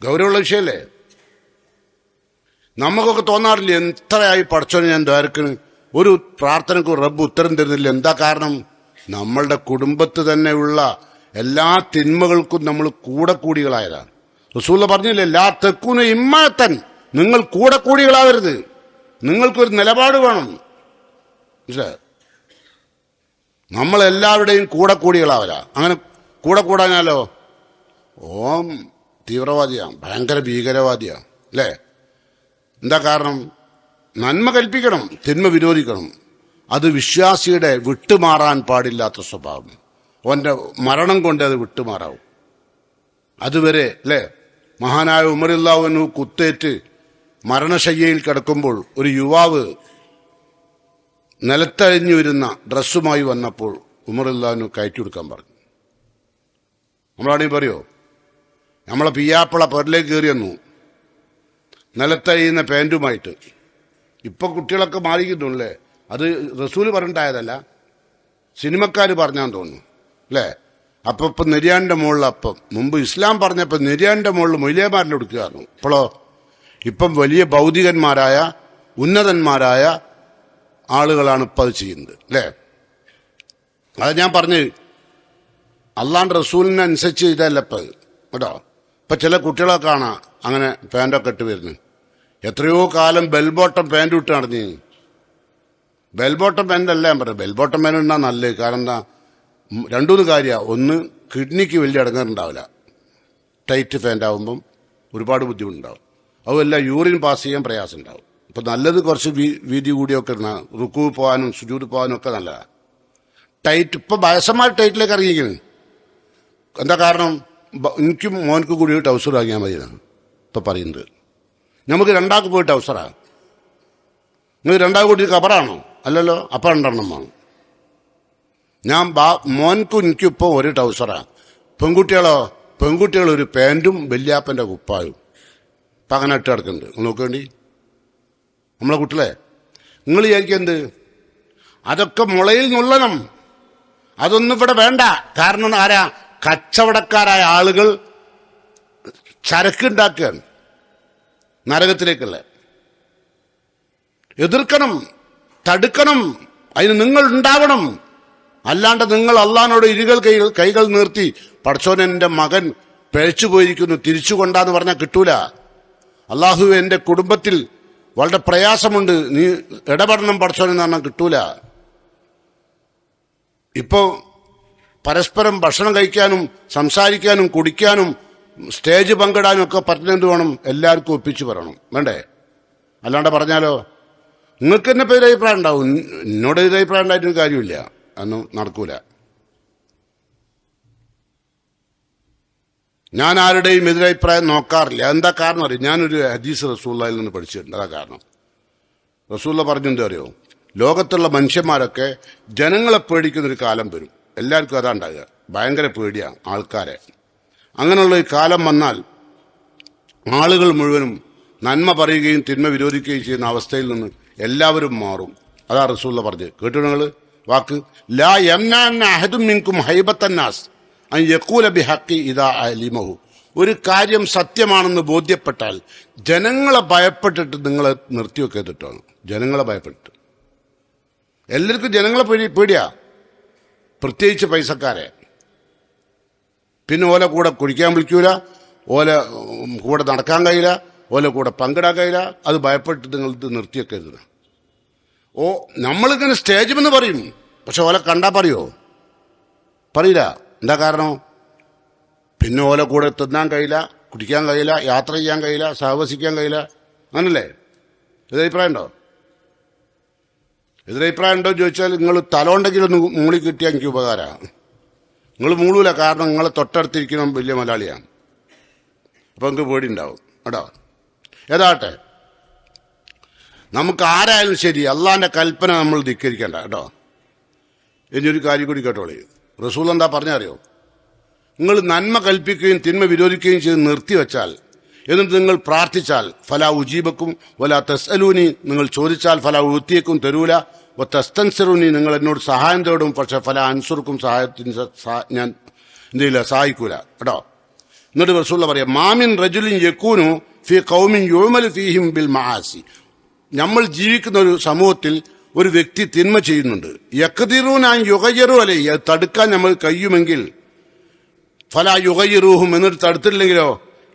ഗൗരവമുള്ള വിഷയമല്ലേ? നമുക്കൊക്കെ തോന്നാറില്ല, എത്രയായി പഠിച്ചോനെ ഞാൻ ദ്വാരക്കണ്, ഒരു പ്രാർത്ഥനക്കും റബ്ബ് ഉത്തരം തരുന്നില്ല. എന്താ കാരണം? നമ്മളുടെ കുടുംബത്ത് തന്നെയുള്ള എല്ലാ തിന്മകൾക്കും നമ്മൾ കൂടെ കൂടികളായതാണ്. റസൂലുള്ള പറഞ്ഞില്ലേ, ലാ തകൂന ഇമ്മാതൻ, നിങ്ങൾ കൂടെ കൂടികളാവരുത്, നിങ്ങൾക്കൊരു നിലപാട് വേണം. മനസ്സിലായോ? നമ്മളെല്ലാവരുടെയും കൂടെ കൂടികളാവല. അങ്ങനെ കൂടെ കൂടാനാലോ ഓം തീവ്രവാദിയാണ്, ഭയങ്കര ഭീകരവാദിയാണ്, അല്ലേ? എന്താ കാരണം? നന്മ കൽപ്പിക്കണം, തിന്മ വിരോധിക്കണം. അത് വിശ്വാസിയുടെ വിട്ടുമാറാൻ പാടില്ലാത്ത സ്വഭാവം. അവന്റെ മരണം കൊണ്ട് അത് വിട്ടുമാറാവും. അതുവരെ അല്ലേ? മഹാനായ ഉമർ റളിയല്ലാഹു അൻഹു കുത്തേറ്റ് മരണശയ്യയിൽ കിടക്കുമ്പോൾ ഒരു യുവാവ് നിലത്തഴിഞ്ഞു വരുന്ന ഡ്രസ്സുമായി വന്നപ്പോൾ ഉമർ റളിയല്ലാഹു അൻഹു കയറ്റി കൊടുക്കാൻ പറഞ്ഞു. നമ്മളാണെങ്കിൽ പറയോ, നമ്മളെ പിയാപ്പിള പൊരലേക്ക് കയറി വന്നു നിലത്തഴിയുന്ന പാൻറ്റുമായിട്ട്. ഇപ്പൊ കുട്ടികളൊക്കെ മാറിയിട്ടുണ്ടല്ലേ? അത് റസൂല് പറഞ്ഞിട്ടായതല്ല, സിനിമക്കാർ പറഞ്ഞാന്ന് തോന്നുന്നു, അല്ലേ? ഇപ്പൊ നെരിയാന്റെ മുകളിൽ അപ്പം മുമ്പ് ഇസ്ലാം പറഞ്ഞപ്പോൾ നെരിയാന്റെ മുകളിൽ മൊയിലേമാരിൽ കൊടുക്കുകയായിരുന്നു. ഇപ്പോഴോ ഇപ്പം വലിയ ഭൗതികന്മാരായ ഉന്നതന്മാരായ ആളുകളാണ് ഇപ്പം അത് ചെയ്യുന്നത്, അല്ലേ? അത് ഞാൻ പറഞ്ഞ് അള്ളാന്റെ റസൂലിനനുസരിച്ച് ചെയ്തല്ല ഇപ്പം കേട്ടോ. ഇപ്പം ചില കുട്ടികളൊക്കെ കാണാം അങ്ങനെ പാൻറ്റൊക്കെ ഇട്ട് വരുന്നത്. എത്രയോ കാലം ബെൽബോട്ടം പാൻറ് ഇട്ട് നടന്നു. ബെൽബോട്ടം പാൻറ് അല്ല ഞാൻ പറയാം, ബെൽബോട്ടം പാൻറ് ഉണ്ടാ നല്ലത്. കാരണം എന്താ, രണ്ടൂന്ന് കാര്യമാണ്. ഒന്ന്, കിഡ്നിക്ക് വലിയ അടങ്ങാറുണ്ടാവില്ല. ടൈറ്റ് പാൻറ് ആകുമ്പം ഒരുപാട് ബുദ്ധിമുട്ടുണ്ടാവും. അതുമല്ല യൂറിൻ പാസ് ചെയ്യാൻ പ്രയാസം ഉണ്ടാവും. ഇപ്പം നല്ലത് കുറച്ച് വീതി കൂടിയൊക്കെ റുക്കു പോകാനും സുജൂദ് പോകാനും ഒക്കെ നല്ലതാണ്. ടൈറ്റ് ഇപ്പം വയസ്സന്മാർ ടൈറ്റിലേക്ക് ഇറങ്ങിയിരിക്കുന്നു. എന്താ കാരണം, എനിക്കും മോനക്കും കൂടി ടൗസർ വാങ്ങിയാൽ മതി എന്നാണ് ഇപ്പം പറയുന്നത്. നമുക്ക് രണ്ടാൾക്ക് പോയിട്ട് അവസരമാണ്. നിങ്ങൾ രണ്ടാൾ കൂടി കബറാണോ? അല്ലല്ലോ. അപ്പം രണ്ടെണ്ണം വേണം. ഞാൻ മോൻക്കും എനിക്കും ഇപ്പോൾ ഒരു ടൗസറാണ്. പെൺകുട്ടികളോ ഒരു പാൻറ്റും വല്യാപ്പൻ്റെ കുപ്പായും ഇപ്പം അങ്ങനെ ഇട്ട് കിടക്കുന്നുണ്ട്. നിങ്ങൾ നോക്കേണ്ടി നമ്മളെ കുട്ടികളെ. നിങ്ങൾ വിചാരിക്കും എന്ത്, അതൊക്കെ മുളയിൽ നുള്ളണം, അതൊന്നും ഇവിടെ വേണ്ട. കാരണം ആരാ? കച്ചവടക്കാരായ ആളുകൾ ചരക്കുണ്ടാക്കുകയാണ് നരകത്തിലേക്കുള്ള. എതിർക്കണം, തടുക്കണം, അതിന് നിങ്ങൾ ഉണ്ടാവണം. അല്ലാണ്ട് നിങ്ങൾ അള്ളാഹിനോട് കൈകൾ നിർത്തി പടച്ചോനെ എൻ്റെ മകൻ പിഴച്ചു പോയിരിക്കുന്നു തിരിച്ചു കൊണ്ടാന്ന് പറഞ്ഞാൽ കിട്ടൂല. അള്ളാഹു എൻ്റെ കുടുംബത്തിൽ വളരെ പ്രയാസമുണ്ട്, നീ ഇടപെടണം പടച്ചോനെന്ന് പറഞ്ഞാൽ കിട്ടൂല. ഇപ്പോ പരസ്പരം ഭക്ഷണം കഴിക്കാനും സംസാരിക്കാനും കുടിക്കാനും സ്റ്റേജ് പങ്കിടാനും ഒക്കെ പറ്റുന്നത് വേണം, എല്ലാവർക്കും ഒപ്പിച്ച് പറയണം, വേണ്ടേ? അല്ലാണ്ട് പറഞ്ഞാലോ നിങ്ങൾക്ക് തന്നെ പേര് അഭിപ്രായം ഉണ്ടാവും, എന്നോട് ഒരു അഭിപ്രായം ഉണ്ടായിട്ടൊരു കാര്യമില്ല, അതൊന്നും നടക്കൂല. ഞാൻ ആരുടെയും എതിരഭിപ്രായം നോക്കാറില്ല. എന്താ കാരണം അറിയാം? ഞാനൊരു ഹദീസ് റസൂലുള്ളാഹിൽ നിന്ന് പഠിച്ചിട്ടുണ്ട്. അതാ കാരണം. റസൂലുള്ള പറഞ്ഞെന്താ അറിയോ? ലോകത്തുള്ള മനുഷ്യന്മാരൊക്കെ ജനങ്ങളെ പേടിക്കുന്നൊരു കാലം വരും. എല്ലാവർക്കും അതാ ഉണ്ടാകുക, ഭയങ്കര പേടിയാണ് ആൾക്കാരെ. അങ്ങനെയുള്ള ഈ കാലം വന്നാൽ ആളുകൾ മുഴുവനും നന്മ പറയുകയും തിന്മ വിരോധിക്കുകയും ചെയ്യുന്ന അവസ്ഥയിൽ നിന്ന് എല്ലാവരും മാറും. അതാ റസൂലുള്ള പറഞ്ഞത്. കേട്ടു നിങ്ങൾ വാക്ക്, ലാ യംനഅന്ന അഹദും മിൻകും ഹൈബത്തന്നാസ് അൻ യഖൂല ബിഹഖി ഇദാ അലിമഹു. ഒരു കാര്യം സത്യമാണെന്ന് ബോധ്യപ്പെട്ടാൽ ജനങ്ങളെ ഭയപ്പെട്ടിട്ട് നിങ്ങളെ നിർത്തിവെക്കത്തിട്ടാണ്. ജനങ്ങളെ ഭയപ്പെട്ടിട്ട്. എല്ലാവർക്കും ജനങ്ങളെ പേടിയാ, പ്രത്യേകിച്ച് പൈസക്കാരെ. പിന്നെ ഓല കൂടെ കുടിക്കാൻ വിളിക്കൂല, ഓല കൂടെ നടക്കാൻ കഴിയില്ല, ഓല കൂടെ പങ്കിടാൻ കഴിയില്ല. അത് ഭയപ്പെട്ടിട്ട് നിങ്ങൾ ഇത് നിർത്തിവെക്കരുത്. നമ്മളിങ്ങനെ സ്റ്റേജിമെന്ന് പറയും, പക്ഷെ ഓല കണ്ടാ പറയോ? പറയില്ല. എന്താ കാരണം? പിന്നെ ഓല കൂടെ തിന്നാൻ കഴിയില്ല, കുടിക്കാൻ കഴിയില്ല, യാത്ര ചെയ്യാൻ കഴിയില്ല, സഹവസിക്കാൻ കഴിയില്ല. അങ്ങനല്ലേ? എതിരഭിപ്രായം ഉണ്ടോ? എതിരഭിപ്രായം ഉണ്ടോ ചോദിച്ചാൽ നിങ്ങൾ തലോണ്ടെങ്കിലും ഒന്ന് മൂളി കിട്ടിയാൽ എനിക്ക് ഉപകാരമാണ്. നിങ്ങൾ മൂളൂല, കാരണം നിങ്ങളെ തൊട്ടടുത്തിരിക്കണം വലിയ മലയാളിയാണ്. അപ്പം നിങ്ങൾക്ക് പേടി ഉണ്ടാവും കേട്ടോ. ഏതാട്ടെ, നമുക്ക് ആരായാലും ശരി അള്ളാന്റെ കൽപ്പന നമ്മൾ ധിക്കരിക്കണ്ട കേട്ടോ. ഇനിയൊരു കാര്യം കൂടി കേട്ടോളി. റസൂൽ എന്താ പറഞ്ഞറിയോ? നിങ്ങൾ നന്മ കൽപ്പിക്കുകയും തിന്മ വിരോധിക്കുകയും ചെയ്ത് നിർത്തിവെച്ചാൽ, എന്നിട്ട് നിങ്ങൾ പ്രാർത്ഥിച്ചാൽ ഫലാ ഉജീബക്കും വലാ തസ്അലൂനി, നിങ്ങൾ ചോദിച്ചാൽ ഫലാ ഉത്തിയക്കും തരൂല, തസ്തൻസറൂനി, നിങ്ങൾ എന്നോട് സഹായം തേടും, പക്ഷെ ഫലാ അൻസുർക്കും സഹായത്തിന് ഞാൻ എന്തില്ല സഹായിക്കൂല കേട്ടോ. എന്നിട്ട് റസൂൽ പറയാം, മാമിൻ റജുലിൻ യകൂനു ഫി ഖൗമിൻ യുഅമലു ഫീഹിം ബിൽ മആസി. നമ്മൾ ജീവിക്കുന്ന ഒരു സമൂഹത്തിൽ ഒരു വ്യക്തി തിന്മ ചെയ്യുന്നുണ്ട്. യഖ്ദിറൂന അൻ യുഗയ്യിറു അലൈഹി, അത് തടുക്കാൻ നമ്മൾ കഴിയുമെങ്കിൽ ഫലാ യുഗയ്യിറൂഹും, എന്നിട്ട് തടുത്തില്ലെങ്കിലോ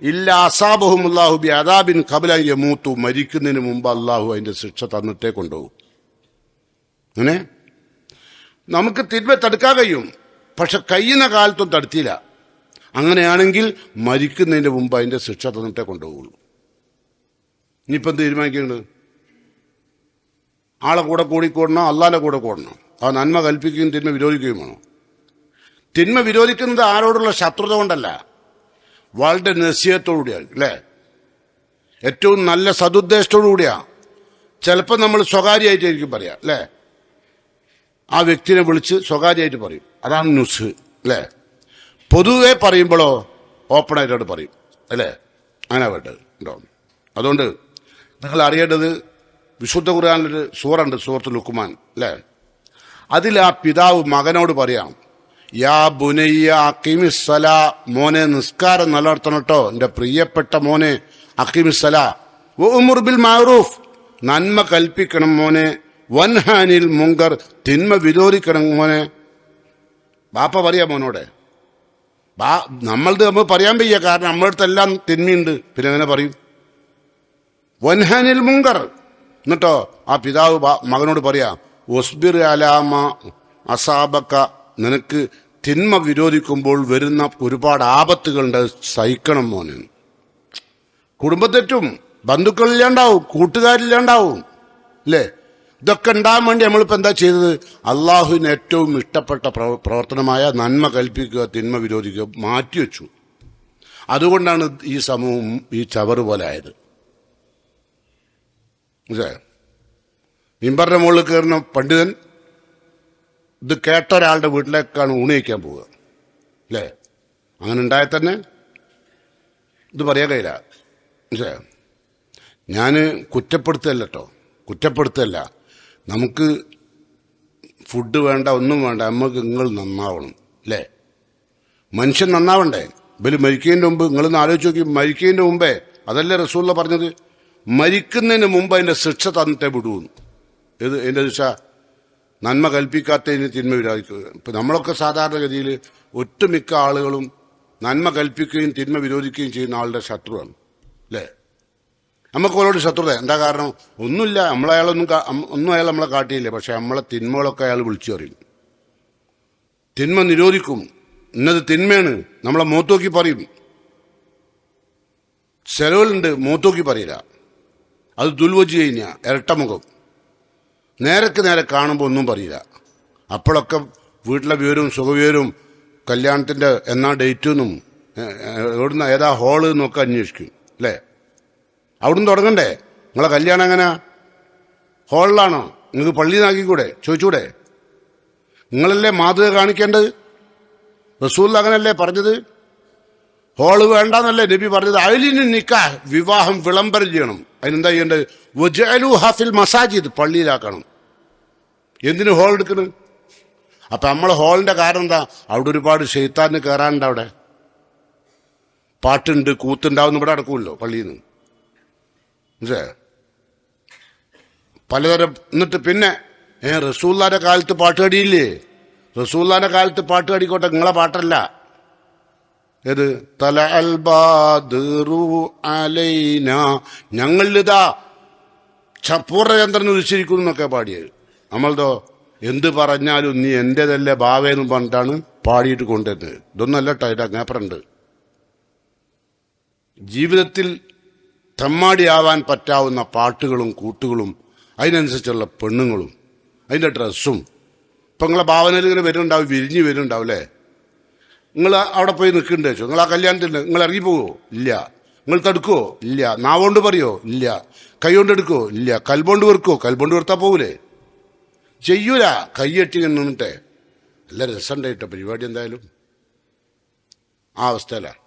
ഇല്ല അസാബഹും അല്ലാഹു ബി അദാബിൻ ഖബ്ല അൻ യമൂതു, മരിക്കുന്നതിന് മുമ്പ് അള്ളാഹു അതിന്റെ ശിക്ഷ തന്നിട്ടേ കൊണ്ടുപോകും. അങ്ങനെ നമുക്ക് തിന്മ തടുക്കാൻ കഴിയും, പക്ഷെ കഴിയുന്ന കാലത്തും തടുത്തില്ല. അങ്ങനെയാണെങ്കിൽ മരിക്കുന്നതിന്റെ മുമ്പ് അതിന്റെ ശിക്ഷ തന്നിട്ടേ കൊണ്ടുപോകുള്ളൂ. ഇനിയിപ്പം തീരുമാനിക്കുന്നത് ആളെ കൂടെ കൂടിക്കൂടണോ അള്ളാന്റെ കൂടെ കൂടണോ? ആ നന്മ കൽപ്പിക്കുകയും തിന്മ വിരോധിക്കുകയും വേണോ? തിന്മ വിരോധിക്കുന്നത് ആരോടുള്ള ശത്രുത കൊണ്ടല്ല, വളരെ നസീഹത്തോടുകൂടിയാണ്, അല്ലേ? ഏറ്റവും നല്ല സതുദ്ദേശത്തോടു കൂടിയാ. ചിലപ്പോൾ നമ്മൾ സ്വകാര്യമായിട്ടായിരിക്കും പറയാം, അല്ലേ? ആ വ്യക്തിനെ വിളിച്ച് സ്വകാര്യമായിട്ട് പറയും, അതാണ് നുസ്, അല്ലേ? പൊതുവെ പറയുമ്പോഴോ ഓപ്പണായിട്ടോട് പറയും, അല്ലേ? അങ്ങനെ വേണ്ടത് ഉണ്ടോ? അതുകൊണ്ട് നിങ്ങൾ അറിയേണ്ടത്, വിശുദ്ധ ഖുർആനിലൊരു സൂറയുണ്ട്, സൂറത്തുൽ ലുഖ്മാൻ, അല്ലേ? അതിൽ ആ പിതാവ് മകനോട് പറയാം, യാ ബുനയ്യ അഖീമിസ്സലാ, മോനെ നിസ്കാരം നിലനിർത്തണം കേട്ടോ, എന്റെ പ്രിയപ്പെട്ട മോനെ. അഖീമിസ്സലാ വഉമുർ ബിൽ മഅറൂഫ്, നന്മ കൽപ്പിക്കണം മോനെ. വൻഹാനിൽ മുങ്കർ, തിന്മ വിരോധിക്കണം മോനെ. ബാപ്പ പറയാ മോനോടെ. നമ്മൾ പറയാൻ വയ്യ, കാരണം നമ്മളടുത്ത് എല്ലാം തിന്മയുണ്ട്. പിന്നെ എങ്ങനെ പറയും? വൻഹാനിൽ മുങ്കർ. എന്നിട്ടോ ആ പിതാവ് മകനോട് പറയാ, ഒസ്ബിർ അലാമ അസാബക്ക, നിനക്ക് തിന്മ വിരോധിക്കുമ്പോൾ വരുന്ന ഒരുപാട് ആപത്തുകളുണ്ട്, സഹിക്കണം മോനെ. കുടുംബത്തെറ്റും, ബന്ധുക്കളില്ലാണ്ടാവും, കൂട്ടുകാരില്ലാണ്ടാവും, അല്ലേ? ഇതൊക്കെ ഉണ്ടാകാൻ വേണ്ടി നമ്മളിപ്പോൾ എന്താ ചെയ്തത്? അള്ളാഹുവിന് ഏറ്റവും ഇഷ്ടപ്പെട്ട പ്രവർത്തനമായ നന്മ കൽപ്പിക്കുക, തിന്മ വിരോധിക്കുക മാറ്റിവെച്ചു. അതുകൊണ്ടാണ് ഈ സമൂഹം ഈ ചവറ് പോലെ ആയത്. മിമ്പറിന്റെ മുകളിൽ കയറുന്ന പണ്ഡിതൻ ഇത് കേട്ട ഒരാളുടെ വീട്ടിലേക്കാണ് ഊണ് കഴിക്കാൻ പോവുക, അല്ലേ? അങ്ങനെ ഉണ്ടായാൽ തന്നെ ഇത് പറയാൻ കഴിയില്ല. മനസ്സിലായോ? ഞാൻ കുറ്റപ്പെടുത്തല്ല കേട്ടോ, കുറ്റപ്പെടുത്തല്ല. നമുക്ക് ഫുഡ് വേണ്ട, ഒന്നും വേണ്ട, നമുക്ക് നിങ്ങൾ നന്നാവണം, അല്ലേ? മനുഷ്യൻ നന്നാവണ്ടേ? ഇവര് മരിക്കുന്നതിന് മുമ്പ് നിങ്ങളൊന്ന് ആലോചിച്ച് നോക്കി. മരിക്കുന്നതിന് മുമ്പേ അതല്ലേ റസൂലുള്ള പറഞ്ഞത്? മരിക്കുന്നതിന് മുമ്പ് അതിന്റെ ശിക്ഷ തന്നിട്ടേ വിടുവെന്ന്. ഏത് അതിന്റെ ശിക്ഷ? നന്മ കൽപ്പിക്കാത്തതിന് തിന്മ വിരോധിക്കുക. ഇപ്പൊ നമ്മളൊക്കെ സാധാരണഗതിയിൽ ഒട്ടുമിക്ക ആളുകളും നന്മ കൽപ്പിക്കുകയും തിന്മ വിരോധിക്കുകയും ചെയ്യുന്ന ആളുടെ ശത്രുവാണ്, അല്ലേ? നമുക്ക് അവരോട് ശത്രുത എന്താ കാരണം? ഒന്നുമില്ല, ഒന്നും അയാൾ നമ്മളെ കാട്ടിയില്ല. പക്ഷെ നമ്മളെ തിന്മകളൊക്കെ അയാൾ വിളിച്ചു പറയും, തിന്മ നിരോധിക്കും. ഇന്നത് തിന്മയാണ്, നമ്മളെ മൂത്തോക്കി പറയും. ചെലവുകളുണ്ട് മൂത്തോക്കി പറയില്ല, അത് ദുൽവജി കഴിഞ്ഞ ഇരട്ടമുഖം. നേരക്ക് നേരെ കാണുമ്പോൾ ഒന്നും പറയില്ല. അപ്പോഴൊക്കെ വീട്ടിലെ വിവരവും സുഖവിവരവും കല്യാണത്തിന്റെ എന്നാ ഡേറ്റെന്നും എവിടുന്ന ഏതാ ഹോള് എന്നൊക്കെ അന്വേഷിക്കും, അല്ലേ? അവിടുന്ന് തുടങ്ങണ്ടേ? നിങ്ങളെ കല്യാണം എങ്ങനെ? ഹോളിലാണോ? നിങ്ങൾക്ക് പള്ളിയിൽ നിന്നാക്കിക്കൂടെ? ചോദിച്ചൂടെ? നിങ്ങളല്ലേ മാതൃക കാണിക്കേണ്ടത്? റസൂൽ അങ്ങനല്ലേ പറഞ്ഞത്? ഹോള് വേണ്ടെന്നല്ലേ നബി പറഞ്ഞത്? അയലിന് നിക്കാഹ്, വിവാഹം വിളംബരം ചെയ്യണം. അതിനെന്താ ചെയ്യേണ്ടത്? വജഅലൂ ഹാഫിൽ മസാജിദ്, പള്ളിയിലാക്കണം. എന്തിനു ഹോൾ എടുക്കണം? അപ്പൊ നമ്മളെ ഹോളിന്റെ കാരണം എന്താ? അവിടെ ഒരുപാട് ശൈത്താന് കയറാനുണ്ട്. അവിടെ പാട്ടുണ്ട്, കൂത്തുണ്ടാവുന്ന ഇവിടെ നടക്കുമല്ലോ പള്ളിയിൽ നിന്ന്. മനസ്സിലായോ? പലതരം. എന്നിട്ട് പിന്നെ റസൂലുള്ളാഹിന്റെ കാലത്ത് പാട്ടുകടിയില്ലേ? റസൂലുള്ളാഹിന്റെ കാലത്ത് പാട്ടുകടിക്കോട്ടെ, നിങ്ങളെ പാട്ടല്ല. ഏത്? തല അൽ ബദ്റു അലൈന, ഞങ്ങളിതാ പൂർണ്ണചന്ദ്രൻ ഉദിച്ചിരിക്കുന്നു എന്നൊക്കെ പാടിയത്. നമ്മളതോ എന്ത് പറഞ്ഞാലും നീ എന്റേതല്ലേ ഭാവേന്ന് പറഞ്ഞിട്ടാണ് പാടിയിട്ട് കൊണ്ടുവരുന്നത്. ഇതൊന്നല്ല കേട്ടോ, ഇത് അങ്ങേപ്പറുണ്ട്. ജീവിതത്തിൽ തെമ്മാടിയാവാൻ പറ്റാവുന്ന പാട്ടുകളും കൂട്ടുകളും അതിനനുസരിച്ചുള്ള പെണ്ണുങ്ങളും അതിന്റെ ഡ്രസ്സും. ഇപ്പൊ നിങ്ങളെ ഭാവനയിൽ ഇങ്ങനെ വരുന്നുണ്ടാവും, വിരിഞ്ഞ് വരുന്നുണ്ടാവും, അല്ലേ? നിങ്ങൾ അവിടെ പോയി നിൽക്കണ്ടേ വെച്ചോ? നിങ്ങൾ ആ കല്യാണത്തിൽ നിങ്ങൾ ഇറങ്ങിപ്പോവോ? ഇല്ല. നിങ്ങൾ തടുക്കുവോ? ഇല്ല. നാവോണ്ട് പറയോ? ഇല്ല. കൈ കൊണ്ട് എടുക്കുവോ? ഇല്ല. കൽബോണ്ട് വെറുക്കോ? കൽബോണ്ട് വെറുത്താ പോകൂലേ? ചെയ്യൂല. കൈയെട്ടി നിന്നിട്ടെ നല്ല രസമുണ്ടായിട്ടോ പരിപാടി. എന്തായാലും ആ അവസ്ഥയിലാണ്.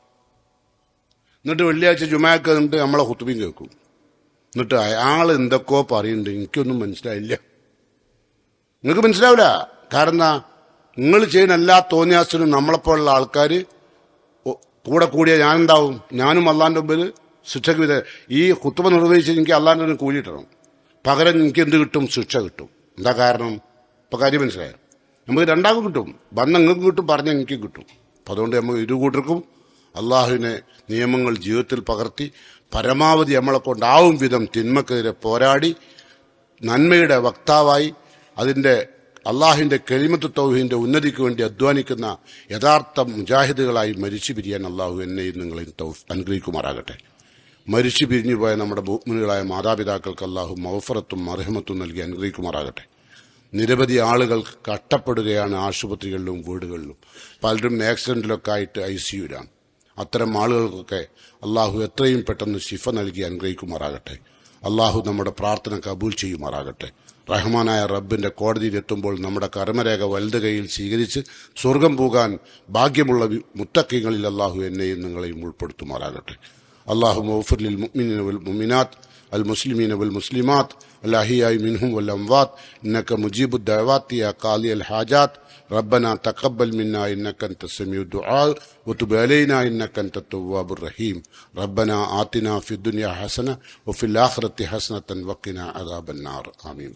എന്നിട്ട് വെള്ളിയാഴ്ച ജുമാക്ക് എന്നിട്ട് നമ്മളെ ഖുത്ബയും കേൾക്കും. എന്നിട്ട് അയാൾ എന്തൊക്കെയോ പറയുന്നുണ്ട്, എനിക്കൊന്നും മനസ്സിലായില്ല. നിങ്ങൾക്ക് മനസ്സിലാവില്ല. കാരണം നിങ്ങൾ ചെയ്യുന്ന എല്ലാ തോന്നിയാസനും നമ്മളെപ്പോലുള്ള ആൾക്കാർ കൂടെ കൂടിയ ഞാനെന്താവും? ഞാനും അള്ളാന്റെ മുമ്പിൽ ശിക്ഷക്ക് ഈ ഖുത്ബ നിർവഹിച്ച് എനിക്ക് അള്ളാന്റെ മുമ്പിൽ കൂലി കിട്ടണം. പകരം എനിക്ക് എന്ത് കിട്ടും? ശിക്ഷ കിട്ടും. എന്താ കാരണം? ഇപ്പൊ കാര്യം മനസ്സിലായോ? നമുക്ക് രണ്ടാക്കും കിട്ടും. വന്ന് നിങ്ങൾക്ക് കിട്ടും, പറഞ്ഞ എനിക്ക് കിട്ടും. അപ്പം അതുകൊണ്ട് നമ്മൾ ഇരുകൂട്ടർക്കും അള്ളാഹുവിനെ നിയമങ്ങൾ ജീവിതത്തിൽ പകർത്തി പരമാവധി നമ്മളെ കൊണ്ടാവും വിധം തിന്മക്കെതിരെ പോരാടി നന്മയുടെ വക്താവായി അതിന്റെ അള്ളാഹുവിന്റെ കലിമത്ത് തൗഹീദിന്റെ ഉന്നതിക്ക് വേണ്ടി അധ്വാനിക്കുന്ന യഥാർത്ഥ മുജാഹിദുകളായി മരിച്ചു പിരിയാൻ അള്ളാഹു എന്നെയും നിങ്ങളെയും അനുഗ്രഹിക്കുമാറാകട്ടെ. മരിച്ചു പിരിഞ്ഞു പോയ നമ്മുടെ മുഅ്മിനുകളായ മാതാപിതാക്കൾക്ക് അള്ളാഹു മഗ്ഫിറത്തും മർഹമത്തും നൽകി അനുഗ്രഹിക്കുമാറാകട്ടെ. നിരവധി ആളുകൾ കഷ്ടപ്പെടുകയാണ് ആശുപത്രികളിലും വീടുകളിലും. പലരും ആക്സിഡന്റിലൊക്കെ ആയിട്ട് ICUലാണ്. അത്തരം ആളുകൾക്കൊക്കെ അള്ളാഹു എത്രയും പെട്ടെന്ന് ശിഫ നൽകി അനുഗ്രഹിക്കുമാറാകട്ടെ. അള്ളാഹു നമ്മുടെ പ്രാർത്ഥന കബൂൽ ചെയ്യുമാറാകട്ടെ. റഹ്മാനായ റബ്ബിന്റെ കോടതിയിലെത്തുമ്പോൾ നമ്മുടെ കർമ്മരേഖ വലത് കൈയിൽ സ്വീകരിച്ച് സ്വർഗം പോകാൻ ഭാഗ്യമുള്ള മുത്തഖീങ്ങളിൽ അള്ളാഹു എന്നെയും നിങ്ങളെയും ഉൾപ്പെടുത്തുമാറാകട്ടെ. اللهم اغفر للمؤمنين والمؤمنات المسلمين والمسلمات الأحياء منهم والأموات إنك مجيب الدعوات يا قاضي الحاجات ربنا تقبل منا إنك أنت السميع الدعاء وتب علينا إنك أنت التواب الرحيم ربنا آتنا في الدنيا حسنة وفي الآخرة حسنة وقنا عذاب النار آمين.